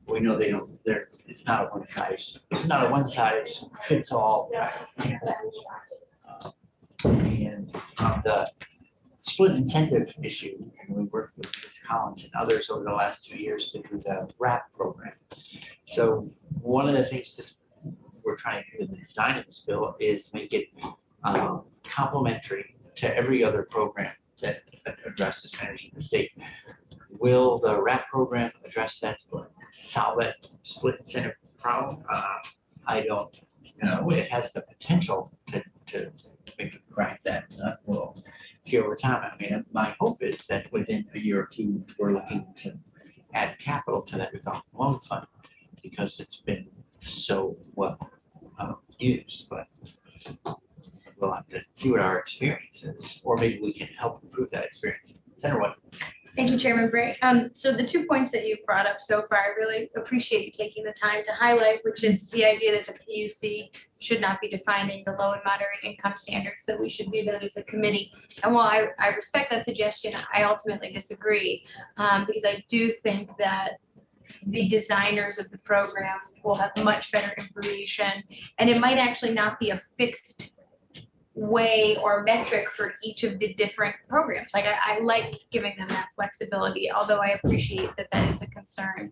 we know it's not a one size fits all. And the split incentive issue, and we worked with Ms. Collins and others over the last 2 years to do the RAP program. So one of the things we're trying to do in the design of this bill is make it complementary to every other program that addresses energy in the state. Will the RAP program address that, solve that split incentive problem? I don't it has the potential to make it crack that nut. We'll see over time. I mean, my hope is that within a year or two, we're looking to add capital to that revolving loan fund because it's been so well used, but we'll have to see what our experience is, or maybe we can help improve that experience. Senator White. Thank you, Chairman Bray. So the 2 points that you've brought up so far, I really appreciate you taking the time to highlight, which is the idea that the PUC should not be defining the low and moderate income standards, that we should do that as a committee. And while I respect that suggestion, I ultimately disagree, because I do think that the designers of the program will have much better information, and it might actually not be a fixed way or metric for each of the different programs. Like I like giving them that flexibility, although I appreciate that that is a concern.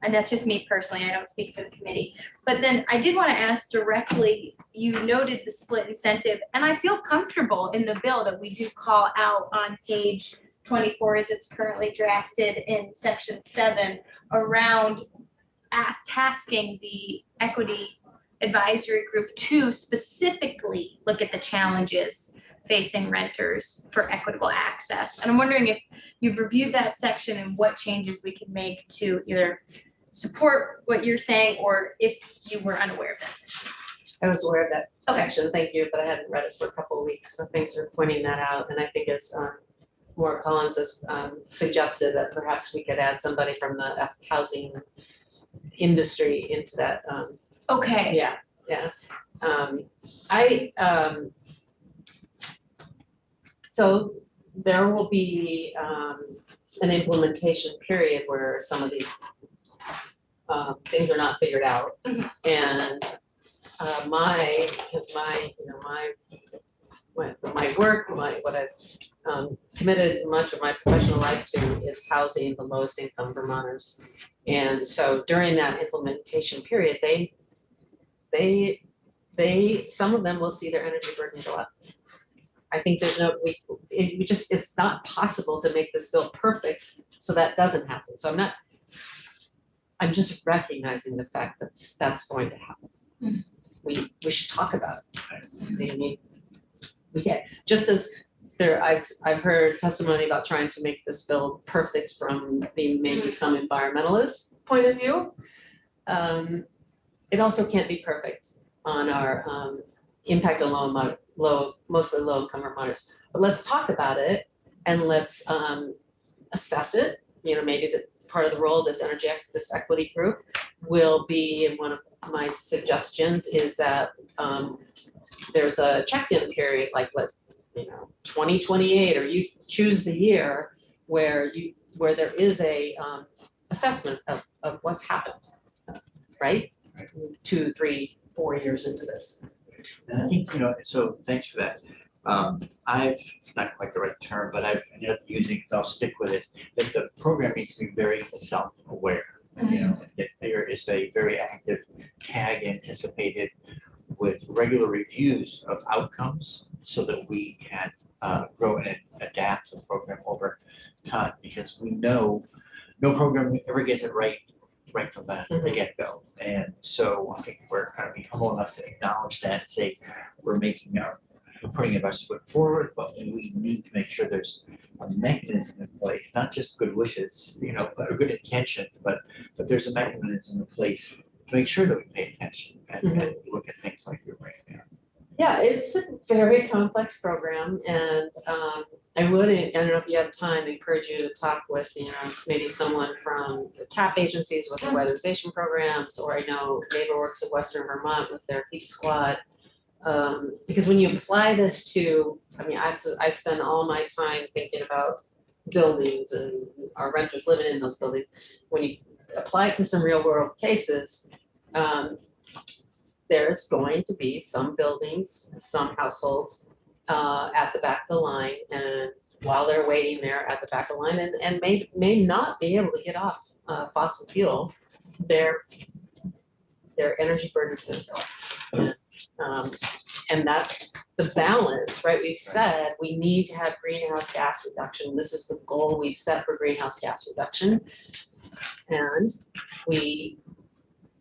And that's just me personally, I don't speak for the committee. But then I did want to ask directly, you noted the split incentive, and I feel comfortable in the bill that we do call out on page 24 as it's currently drafted in section 7 around tasking the equity advisory group to specifically look at the challenges facing renters for equitable access. And I'm wondering if you've reviewed that section and what changes we can make to either support what you're saying or if you were unaware of that section. I was aware of that Okay. section, thank you, but I hadn't read it for a couple of weeks, so thanks for pointing that out. And I think as Maura Collins has suggested that perhaps we could add somebody from the housing industry into that. Okay. Yeah, yeah. So there will be an implementation period where some of these things are not figured out. Mhm. And my work, what I've committed much of my professional life to is housing the lowest income Vermonters. And so during that implementation period, some of them will see their energy burden go up. I think there's no, it's not possible to make this bill perfect, so that doesn't happen. So I'm just recognizing the fact that that's going to happen. We should talk about it. We get, just as I've heard testimony about trying to make this bill perfect from maybe some environmentalist point of view. It also can't be perfect on our impact on mostly low income Vermonters. But let's talk about it and let's assess it. Maybe the part of the role of this equity group will be, and one of my suggestions is that there's a check-in period, like 2028, or you choose the year where there is a assessment of what's happened, right? 2, 3, 4 years into this. And I think, so thanks for that. It's not quite the right term, but I've ended up using, so I'll stick with it, that the program needs to be very self-aware. That there is a very active tag anticipated with regular reviews of outcomes so that we can grow and adapt the program over time, because we know no program ever gets it right from the get-go. And so I think we're kind of be humble enough to acknowledge that and say we're putting our best foot forward, but we need to make sure there's a mechanism in place, not just good wishes, or good intentions, but there's a mechanism in place to make sure that we pay attention and look at things like you're bringing down. Yeah, it's a very complex program, and I don't know if you have time, encourage you to talk with, maybe someone from the CAP agencies with their weatherization programs, or I know NeighborWorks of Western Vermont with their heat squad. Because when you apply this to, I spend all my time thinking about buildings and our renters living in those buildings. When you apply it to some real world cases, there's going to be some buildings, some households at the back of the line, and while they're waiting there at the back of the line and may not be able to get off fossil fuel, their energy burden is going to go up. And that's the balance, right? We've said we need to have greenhouse gas reduction. This is the goal we've set for greenhouse gas reduction. And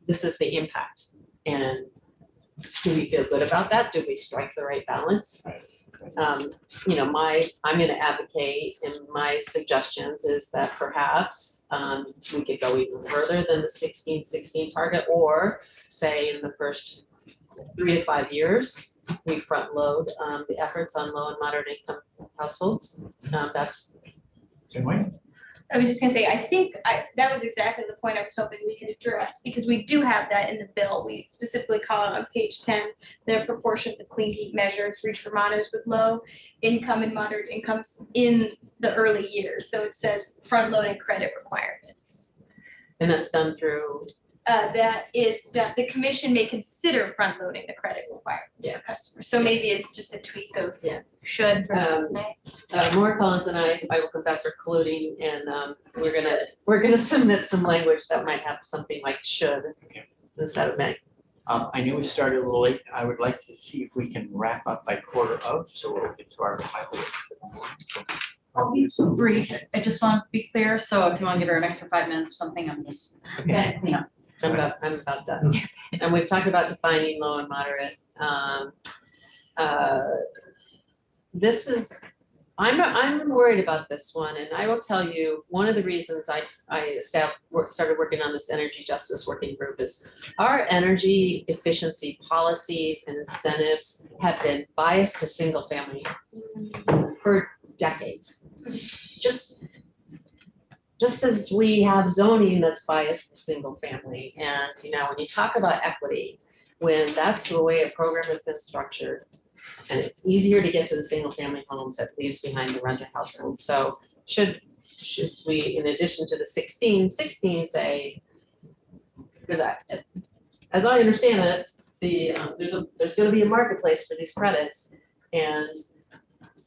this is the impact. And Do we feel good about that? Do we strike the right balance? You know, I'm gonna advocate, and my suggestions is that perhaps we could go even further than the 16-16 target, or say in the first 3 to 5 years, we front load the efforts on low and moderate income households. That's Same way. I was just gonna say, I think that was exactly the point I was hoping we could address, because we do have that in the bill. We specifically call out on page 10, the proportion of the clean heat measures reach Vermonters with low income and moderate incomes in the early years. So it says front loading credit requirements. and that's done through. That is, the commission may consider front loading the credit requirements for customers. So maybe it's just a tweak of Yeah. should versus may. Maura Collins and I will confess, are colluding, and we're gonna submit some language that might have something like should instead of may. I knew we started a little late. I would like to see if we can wrap up by quarter of, so we'll get to our final. I'll be brief. I just want to be clear, so if you want to give her an extra 5 minutes, something, I'm just Okay. gonna clean up. I'm about done. And we've talked about defining low and moderate. This is, I'm worried about this one, and I will tell you, one of the reasons I started working on this energy justice working group is our energy efficiency policies and incentives have been biased to single family for decades. Just as we have zoning that's biased for single family, and you know, when you talk about equity, when that's the way a program has been structured, and it's easier to get to the single family homes that leaves behind the rental household. So should we, in addition to the 16 say, because as I understand it, there's going to be a marketplace for these credits, and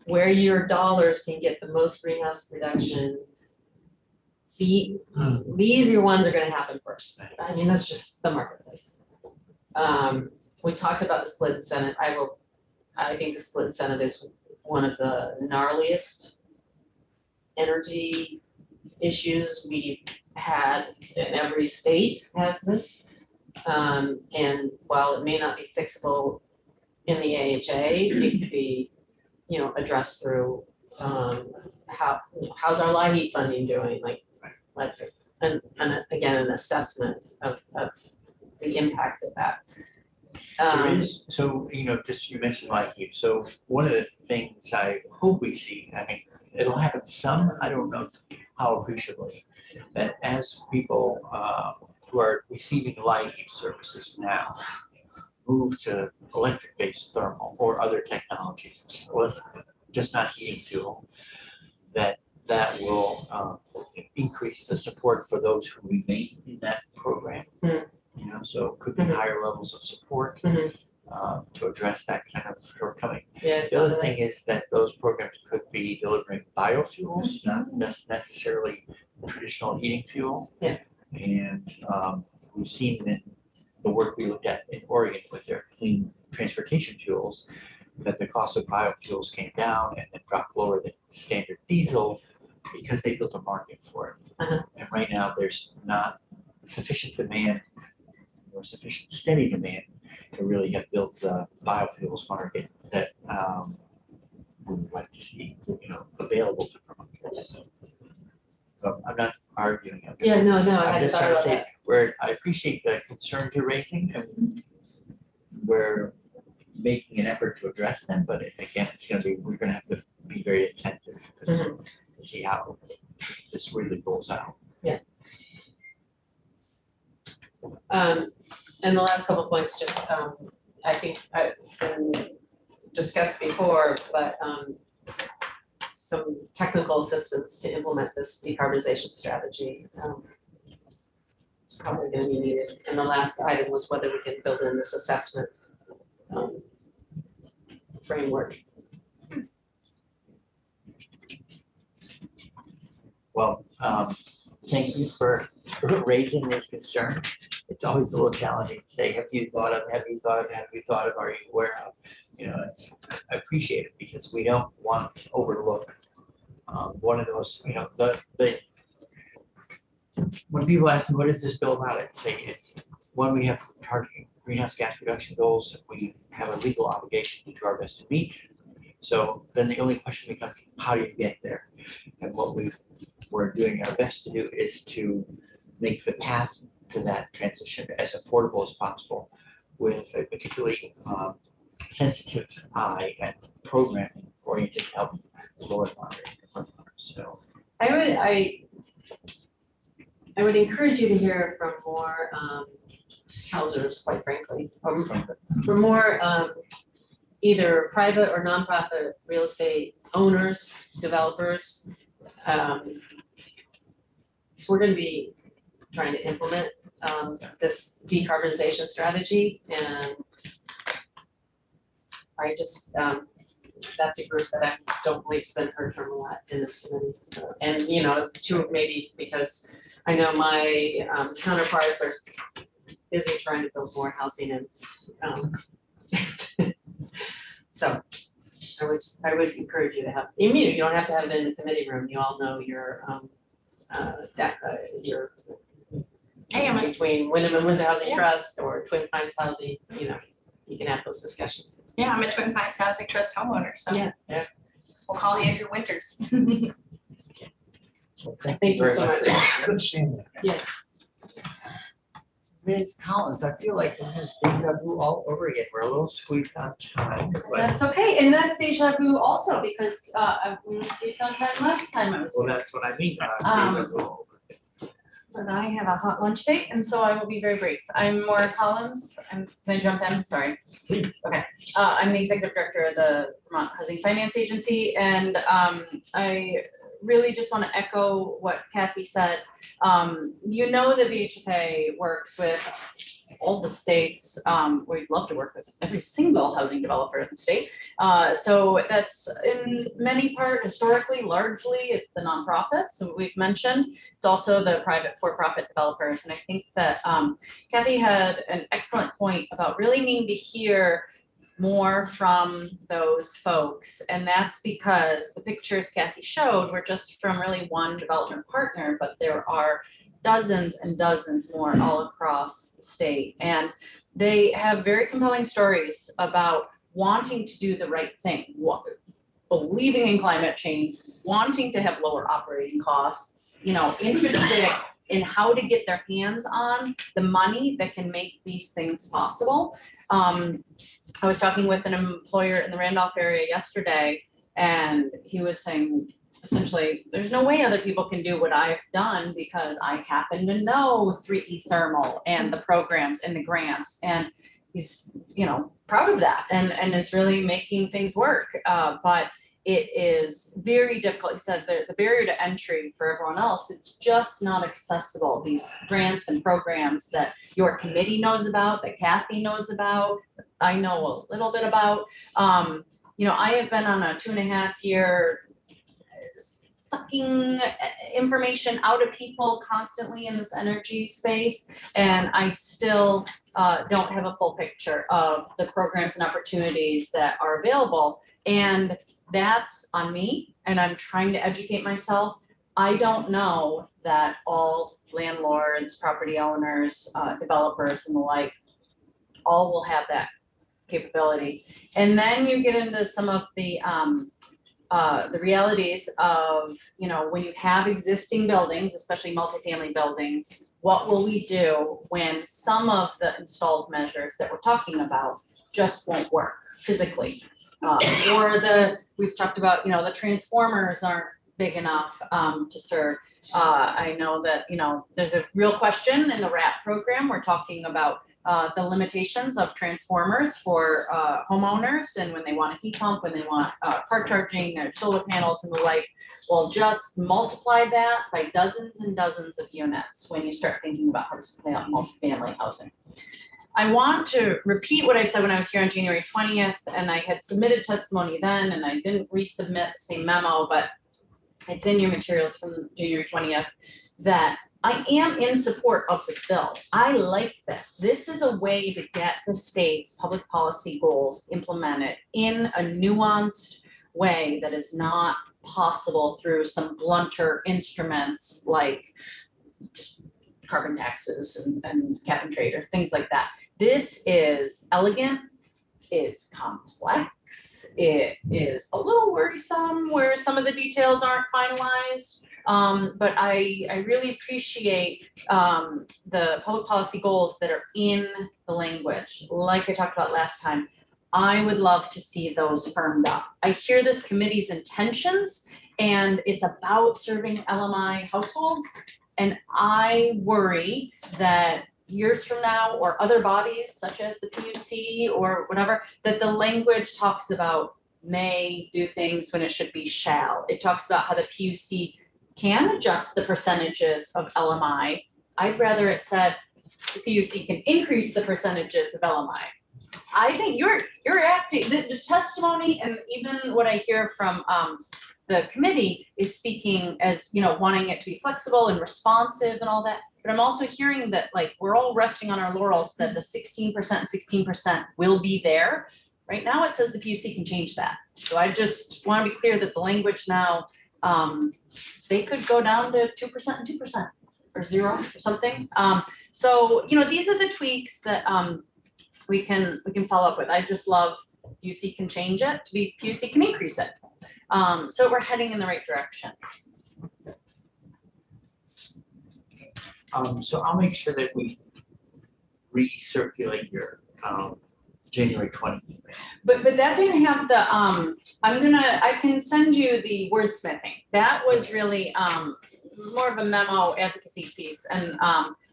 where your dollars can get the most greenhouse reduction, the easier ones are going to happen first. I mean, that's just the marketplace. We talked about the split incentive. I think the split incentive is one of the gnarliest energy issues we've had, and every state has this. And while it may not be fixable in the AHA, it could be, you know, addressed through how's our LIHEAP funding doing, and again, an assessment of the impact of that. There is, so, you know, just you mentioned LIHEAP, so one of the things I hope we see, I mean, it'll happen some, I don't know how appreciably, that as people who are receiving LIHEAP services now move to electric-based thermal or other technologies, just not heating fuel, that will increase the support for those who remain in that program. You know, so it could be higher levels of support to address that kind of shortcoming. Yeah. The other thing is that those programs could be delivering biofuels, not necessarily traditional heating fuel. Yeah. And we've seen in the work we looked at in Oregon with their clean transportation fuels, that the cost of biofuels came down and then dropped lower than standard diesel because they built a market for it. And right now there's not sufficient demand or sufficient steady demand to really have built the biofuels market that we would like to see, you know, available to Vermonters. So I'm not arguing. I'm just- No, I I'm hadn't just thought trying to about say, that. where I appreciate the concerns you're raising, and we're making an effort to address them, but again, we're gonna have to be very attentive to see how this really rolls out. Yeah. And the last couple of points, just, I think it's been discussed before, but some technical assistance to implement this decarbonization strategy. It's probably gonna be needed. And the last item was whether we can build in this assessment framework. Well, thank you for raising this concern. It's always a little challenging to say, have you thought of, are you aware of? You know, I appreciate it, because we don't want to overlook one of those, you know, when people ask me, what is this bill about? I'd say it's one we have targeting greenhouse gas reduction goals that we have a legal obligation to do our best to meet. So then the only question becomes, how do you get there? And what we're doing our best to do is to make the path to that transition as affordable as possible, with a particularly sensitive eye and programming oriented to help lower moderate. So I would encourage you to hear from more housers, quite frankly, or from more either private or nonprofit real estate owners, developers. So we're going to be trying to implement this decarbonization strategy, and I just that's a group that I don't believe has been heard from a lot in this committee. And, you know, two, maybe because I know my counterparts are busy trying to build more housing and so I would encourage you to have, you don't have to have it in the committee room. You all know your between Wyndham and Windsor Housing Trust or Twin Pines Housing, you know, you can have those discussions. Yeah, I'm a Twin Pines Housing Trust homeowner, so Yeah. we'll call Andrew Winters. well, Thank you so much. Good seeing you. Ms. Collins, I feel like this is deja vu all over again. We're a little squeezed on time, but That's okay, and that's deja vu also, because we were squeezed on time last time I was well, here. that's what I mean. Deja But I have a hot lunch date, and so I will be very brief. I'm Maura Collins. Can I jump in? Sorry. Okay. I'm the executive director of the Vermont Housing Finance Agency, and I really just want to echo what Kathy said. You know, the VHFA works with all the states. We'd love to work with every single housing developer in the state. So that's in many part, historically, largely, it's the nonprofits, so we've mentioned. It's also the private for-profit developers. And I think that Kathy had an excellent point about really needing to hear more from those folks. And that's because the pictures Kathy showed were just from really one development partner, but there are dozens and dozens more all across the state. And they have very compelling stories about wanting to do the right thing, believing in climate change, wanting to have lower operating costs, you know, interested in how to get their hands on the money that can make these things possible. I was talking with an employer in the Randolph area yesterday, and he was saying, essentially, there's no way other people can do what I've done because I happen to know 3E Thermal and the programs and the grants. And he's, you know, proud of that and is really making things work. But it is very difficult. He said the barrier to entry for everyone else, it's just not accessible. These grants and programs that your committee knows about, that Kathy knows about, I know a little bit about. You know, I have been on a 2.5-year sucking information out of people constantly in this energy space, and I still don't have a full picture of the programs and opportunities that are available. And that's on me, and I'm trying to educate myself. I don't know that all landlords, property owners, developers and the like, all will have that capability. And then you get into some of the realities of, you know, when you have existing buildings, especially multifamily buildings, what will we do when some of the installed measures that we're talking about just won't work physically? Or we've talked about, you know, the transformers aren't big enough to serve. I know that, you know, there's a real question in the RAP program. We're talking about the limitations of transformers for homeowners, and when they want a heat pump, when they want car charging, their solar panels and the like. Well, just multiply that by dozens and dozens of units when you start thinking about how to supply out multifamily housing. I want to repeat what I said when I was here on January 20th, and I had submitted testimony then, and I didn't resubmit the same memo, but it's in your materials from January 20th, that I am in support of this bill. I like this. This is a way to get the state's public policy goals implemented in a nuanced way that is not possible through some blunter instruments like just carbon taxes and cap and trade or things like that. This is elegant, it's complex, it is a little worrisome where some of the details aren't finalized. But I really appreciate the public policy goals that are in the language. Like I talked about last time, I would love to see those firmed up. I hear this committee's intentions, and it's about serving LMI households. And I worry that years from now, or other bodies such as the PUC or whatever, that the language talks about may do things when it should be shall. It talks about how the PUC can adjust the percentages of LMI. I'd rather it said the PUC can increase the percentages of LMI. I think you're acting, the testimony and even what I hear from the committee is speaking as, you know, wanting it to be flexible and responsive and all that. But I'm also hearing that, like, we're all resting on our laurels that the 16% will be there. Right now it says the PUC can change that. So I just want to be clear that the language now, they could go down to 2% and 2% or 0 or something. So, you know, these are the tweaks that we can follow up with. I just love PUC can change it to be PUC can increase it. So we're heading in the right direction. So I'll make sure that we recirculate your January 20th. But that didn't have the I can send you the wordsmithing. That was really more of a memo advocacy piece, and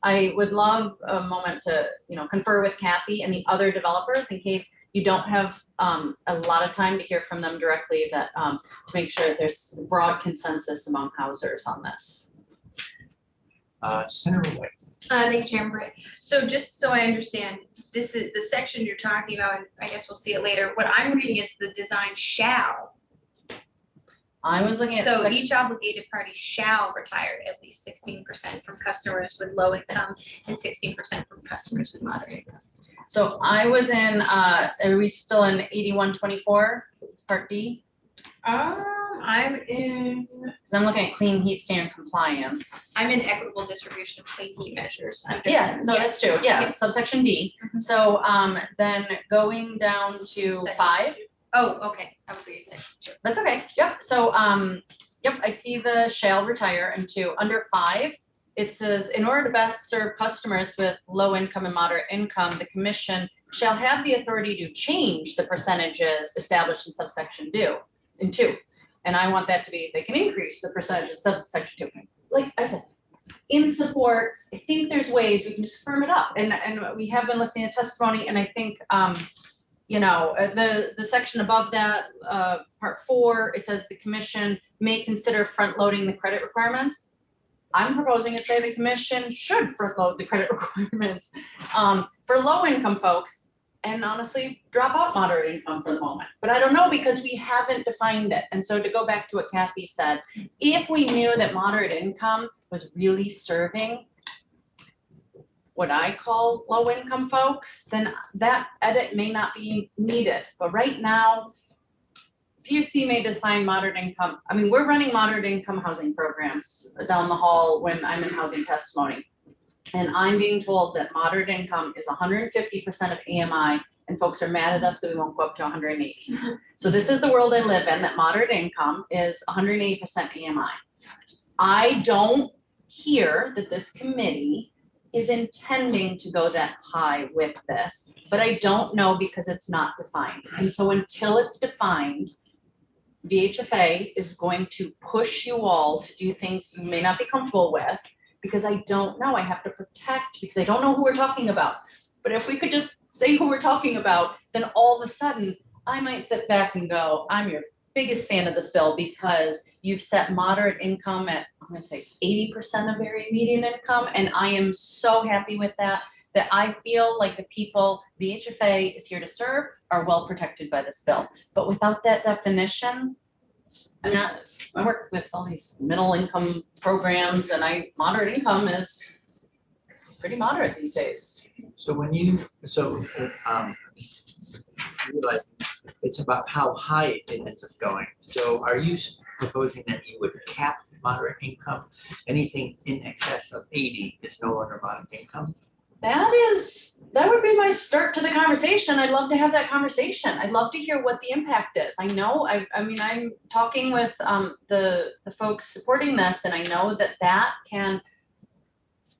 I would love a moment to, you know, confer with Kathy and the other developers in case you don't have a lot of time to hear from them directly, that to make sure that there's broad consensus among housers on this. Senator White. Thank you, Chairman Bray. So just so I understand, this is the section you're talking about, and I guess we'll see it later. What I'm reading is the design shall. I was looking at So each obligated party shall retire at least 16% from customers with low income and 16% from customers with moderate income. So I was in, are we still in 8124 Part D? I'm in. Because I'm looking at clean heat standard compliance. I'm in equitable distribution of clean heat measures. Yeah, no, that's true. Yeah, subsection D. So then going down to Section 5. 2. Oh, okay. I was reading section 2. That's okay. Yep. So yep, I see the shall retire into under 5. It says, in order to best serve customers with low income and moderate income, the commission shall have the authority to change the percentages established in subsection 2. And I want that to be, they can increase the percentage of subsection 2. Like I said, in support, I think there's ways we can just firm it up. And we have been listening to testimony, and I think, you know, the section above that, part 4, it says the commission may consider front loading the credit requirements. I'm proposing to say the commission should front load the credit requirements for low income folks, and honestly drop out moderate income for the moment. But I don't know, because we haven't defined it. And so to go back to what Kathy said, if we knew that moderate income was really serving what I call low income folks, then that edit may not be needed. But right now, PUC may define moderate income. I mean, we're running moderate income housing programs down the hall when I'm in housing testimony. And I'm being told that moderate income is 150% of AMI, and folks are mad at us that we won't go up to 180. So this is the world I live in, that moderate income is 180% AMI. I don't hear that this committee is intending to go that high with this, but I don't know because it's not defined. And so until it's defined, VHFA is going to push you all to do things you may not be comfortable with, because I don't know, I have to protect, because I don't know who we're talking about. But if we could just say who we're talking about, then all of a sudden I might sit back and go, I'm your biggest fan of this bill because you've set moderate income at, I'm gonna say 80% of area median income. And I am so happy with that, that I feel like the people VHFA is here to serve are well protected by this bill. But without that definition, I work with all these middle income programs, and moderate income is pretty moderate these days. So when you, realize it's about how high it ends up going. So are you proposing that you would cap moderate income? Anything in excess of 80 is no longer moderate income? That is that would be my start to the conversation. I'd love to have that conversation. I'd love to hear what the impact is. I know, I mean, I'm talking with the folks supporting this, and I know that that can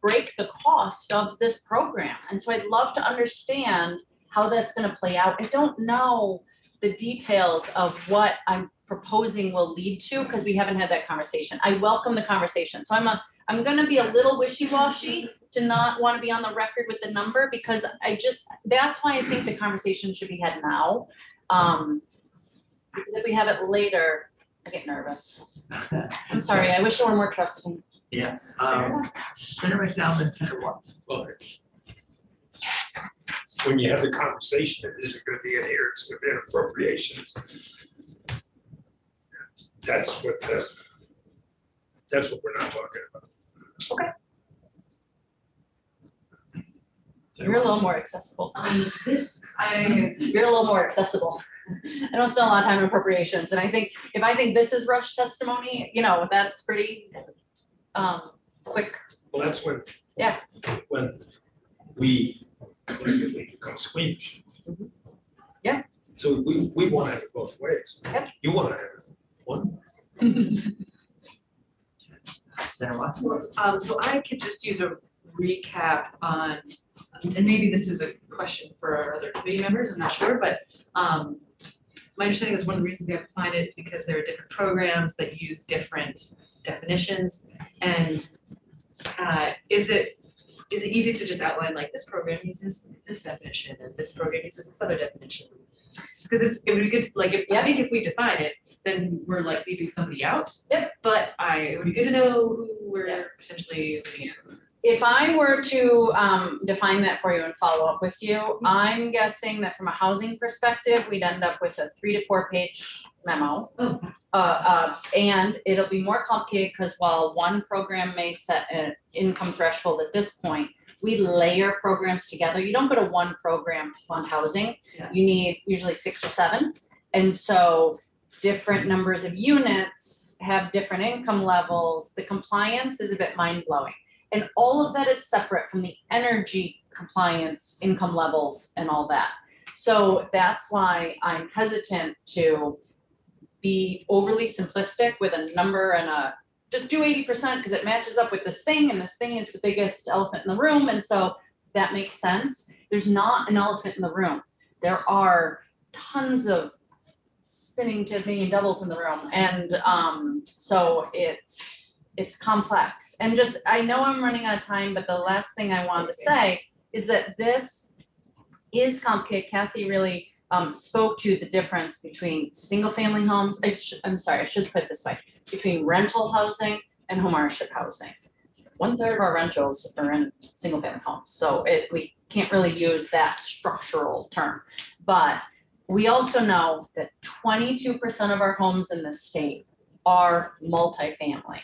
break the cost of this program. And so I'd love to understand how that's going to play out. I don't know the details of what I'm proposing will lead to because we haven't had that conversation. I welcome the conversation. So I'm going to be a little wishy-washy to not want to be on the record with the number because that's why I think the conversation should be had now. Because if we have it later, I get nervous. I'm sorry, I wish I were more trusting. Yes. Senator McDowell, Senator Watson. When you have the conversation, is it gonna be adherence within appropriations? That's what we're not talking about. Okay. You're a little more accessible. You're a little more accessible. I don't spend a lot of time in appropriations, and I think if this is rush testimony, you know, that's pretty quick. Well, that's when. Yeah. When we collectively become squeamish. Yeah. So we want to have it both ways. Yep. You want to have it one. Senator Watson. So I could just use a recap on, and maybe this is a question for our other committee members, I'm not sure, but my understanding is one of the reasons we have to find it is because there are different programs that use different definitions. And is it easy to just outline like this program uses this definition and this program uses this other definition? Because it would be good to, like, I think if we define it, then we're like leaving somebody out. Yep. But it would be good to know who we're potentially looking at. If I were to define that for you and follow up with you, I'm guessing that from a housing perspective, we'd end up with a 3 to 4 page memo. And it'll be more complicated because while one program may set an income threshold at this point, we layer programs together. You don't go to one program to fund housing. Yeah. You need usually 6 or 7. And so different numbers of units have different income levels. The compliance is a bit mind-blowing. And all of that is separate from the energy compliance, income levels, and all that. So that's why I'm hesitant to be overly simplistic with a number and just do 80% because it matches up with this thing, and this thing is the biggest elephant in the room, and so that makes sense. There's not an elephant in the room. There are tons of spinning Tasmanian devils in the room, and so it's complex. And just, I know I'm running out of time, but the last thing I wanted to say is that this is complicated. Kathy really spoke to the difference between single family homes. I'm sorry, I should put it this way, between rental housing and home ownership housing. 1/3 of our rentals are in single family homes. So we can't really use that structural term, but we also know that 22% of our homes in this state are multifamily.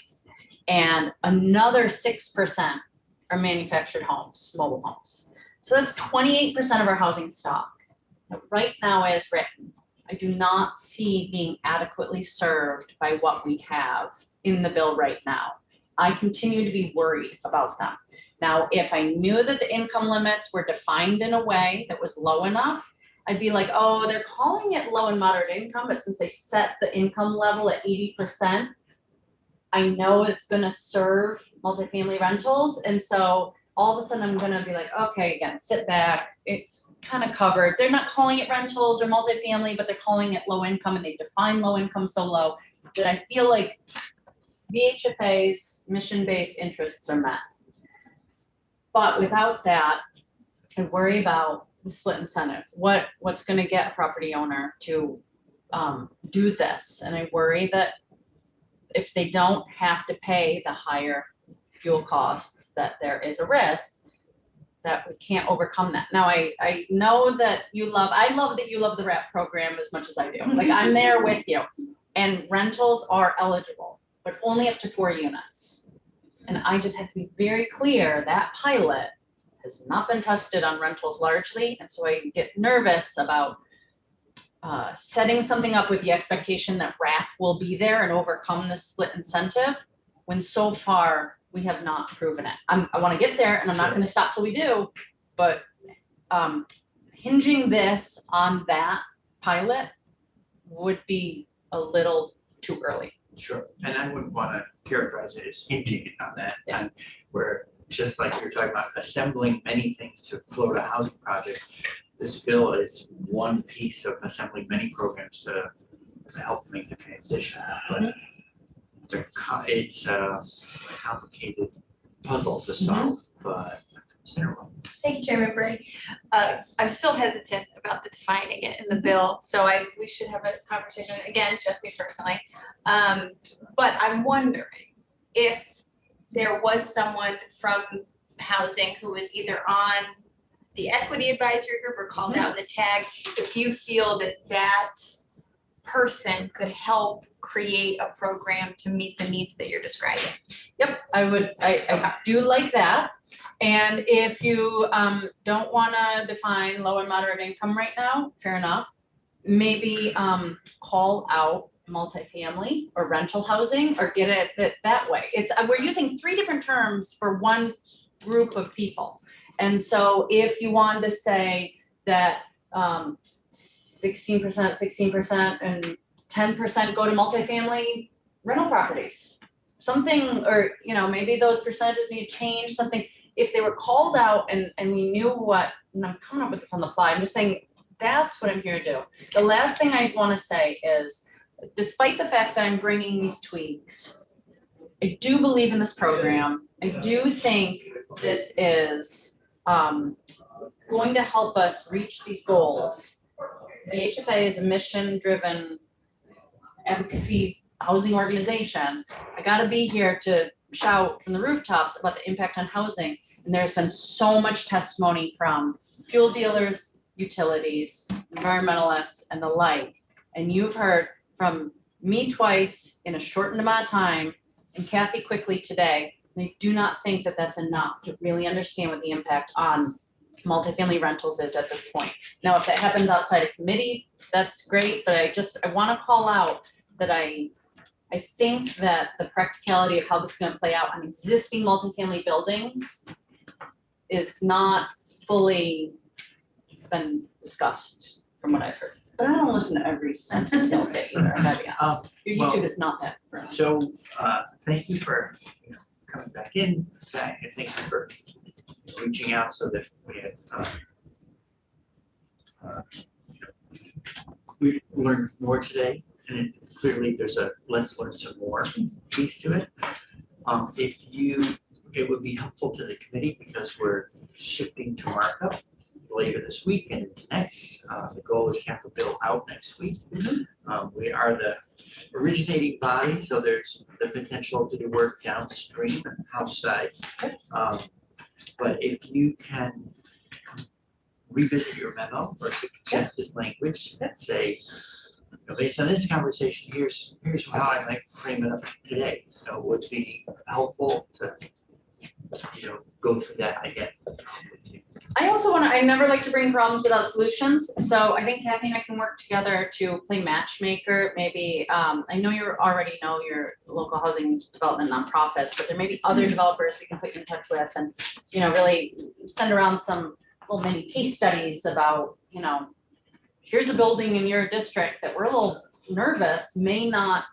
And another 6% are manufactured homes, mobile homes. So that's 28% of our housing stock. Now, right now, as written, I do not see being adequately served by what we have in the bill right now. I continue to be worried about them. Now, if I knew that the income limits were defined in a way that was low enough, I'd be like, oh, they're calling it low and moderate income, but since they set the income level at 80%, I know it's going to serve multifamily rentals. And so all of a sudden I'm going to be like, okay, again, sit back. It's kind of covered. They're not calling it rentals or multifamily, but they're calling it low income, and they define low income so low that I feel like VHFA's mission-based interests are met. But without that, I worry about the split incentive. What's going to get a property owner to do this? And I worry that if they don't have to pay the higher fuel costs, that there is a risk that we can't overcome that. Now, I know that I love that you love the RAP program as much as I do. Like, I'm there with you. And rentals are eligible, but only up to 4 units. And I just have to be very clear that pilot has not been tested on rentals largely. And so I get nervous about setting something up with the expectation that RAP will be there and overcome this split incentive, when so far we have not proven it. I want to get there, and I'm not going to stop till we do, but hinging this on that pilot would be a little too early. Sure, and I wouldn't want to characterize it as hinging on that, and where, just like you're talking about assembling many things to float a housing project, this bill is one piece of assembling many programs to help make the transition, but it's a complicated puzzle to solve, but Thank you, Chairman Bray. I'm still hesitant about the defining it in the bill, so we should have a conversation, again, just me personally. But I'm wondering if there was someone from housing who was either on the equity advisory group or called out in the tag, if you feel that that person could help create a program to meet the needs that you're describing. Yep, I do like that. And if you don't want to define low and moderate income right now, fair enough. Maybe call out multifamily or rental housing or get it that way. We're using 3 different terms for one group of people. And so if you wanted to say that 16%, and 10% go to multifamily rental properties, something, or, maybe those percentages need to change, something. If they were called out and we knew what, and I'm coming up with this on the fly, I'm just saying that's what I'm here to do. The last thing I want to say is, despite the fact that I'm bringing these tweaks, I do believe in this program. I do think this is going to help us reach these goals. The HFA is a mission-driven advocacy housing organization. I got to be here to shout from the rooftops about the impact on housing. And there's been so much testimony from fuel dealers, utilities, environmentalists, and the like. And you've heard from me twice in a shortened amount of time, and Kathy quickly today. And I do not think that that's enough to really understand what the impact on multifamily rentals is at this point. Now, if that happens outside of committee, that's great, but I want to call out that I think that the practicality of how this is going to play out on existing multifamily buildings is not fully been discussed from what I've heard. But I don't listen to every sentence they'll say either, I gotta be honest. Your YouTube is not that. So, thank you for coming back in, and thank you for reaching out so that we learned more today, and clearly there's a let's learn some more piece to it. It would be helpful to the committee because we're shifting to markup later this week and next. The goal is to have the bill out next week. We are the originating body, so there's the potential to do work downstream and House side. But if you can revisit your memo or suggested language that say, based on this conversation, here's how I might frame it up today. Would be helpful to go through that again with you. I also I never like to bring problems without solutions. So I think Kathy and I can work together to play matchmaker. Maybe, I know you already know your local housing development nonprofits, but there may be other developers we can put you in touch with and, really send around some little mini case studies about, here's a building in your district that we're a little nervous may not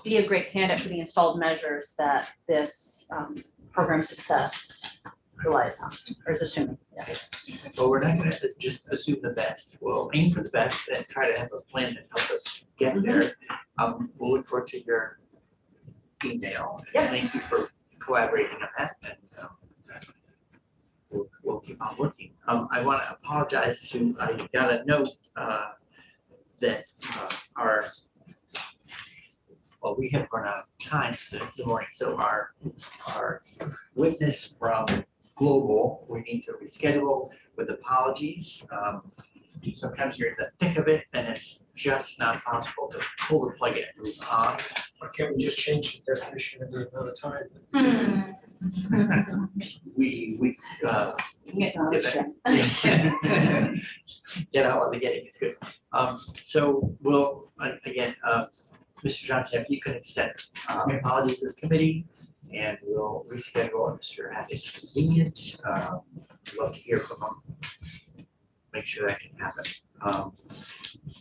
be a great candidate for the installed measures that this program success relies on, or is assuming. Yeah. Well, we're not going to just assume the best. We'll aim for the best and try to have a plan that helps us get there. We'll look forward to your email. Yep. Thank you for collaborating on that, and we'll keep on looking. I want to apologize to, I got a note that we have run out of time for the morning, so our witness from Global, we need to reschedule with apologies. Sometimes you're in the thick of it and it's just not possible to pull the plug in and move on. Or can we just change the definition of the amount of time? We Get on this track. get out while the getting is good. So we'll, again, Mr. Johnson, if you can extend apologies to the committee, and we'll reschedule at Mr. Hackett's convenience. Love to hear from him. make sure that can happen.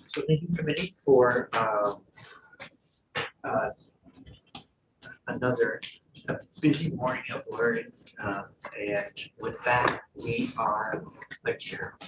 So thank you, committee, for another busy morning of learning. And with that, we are adjourned.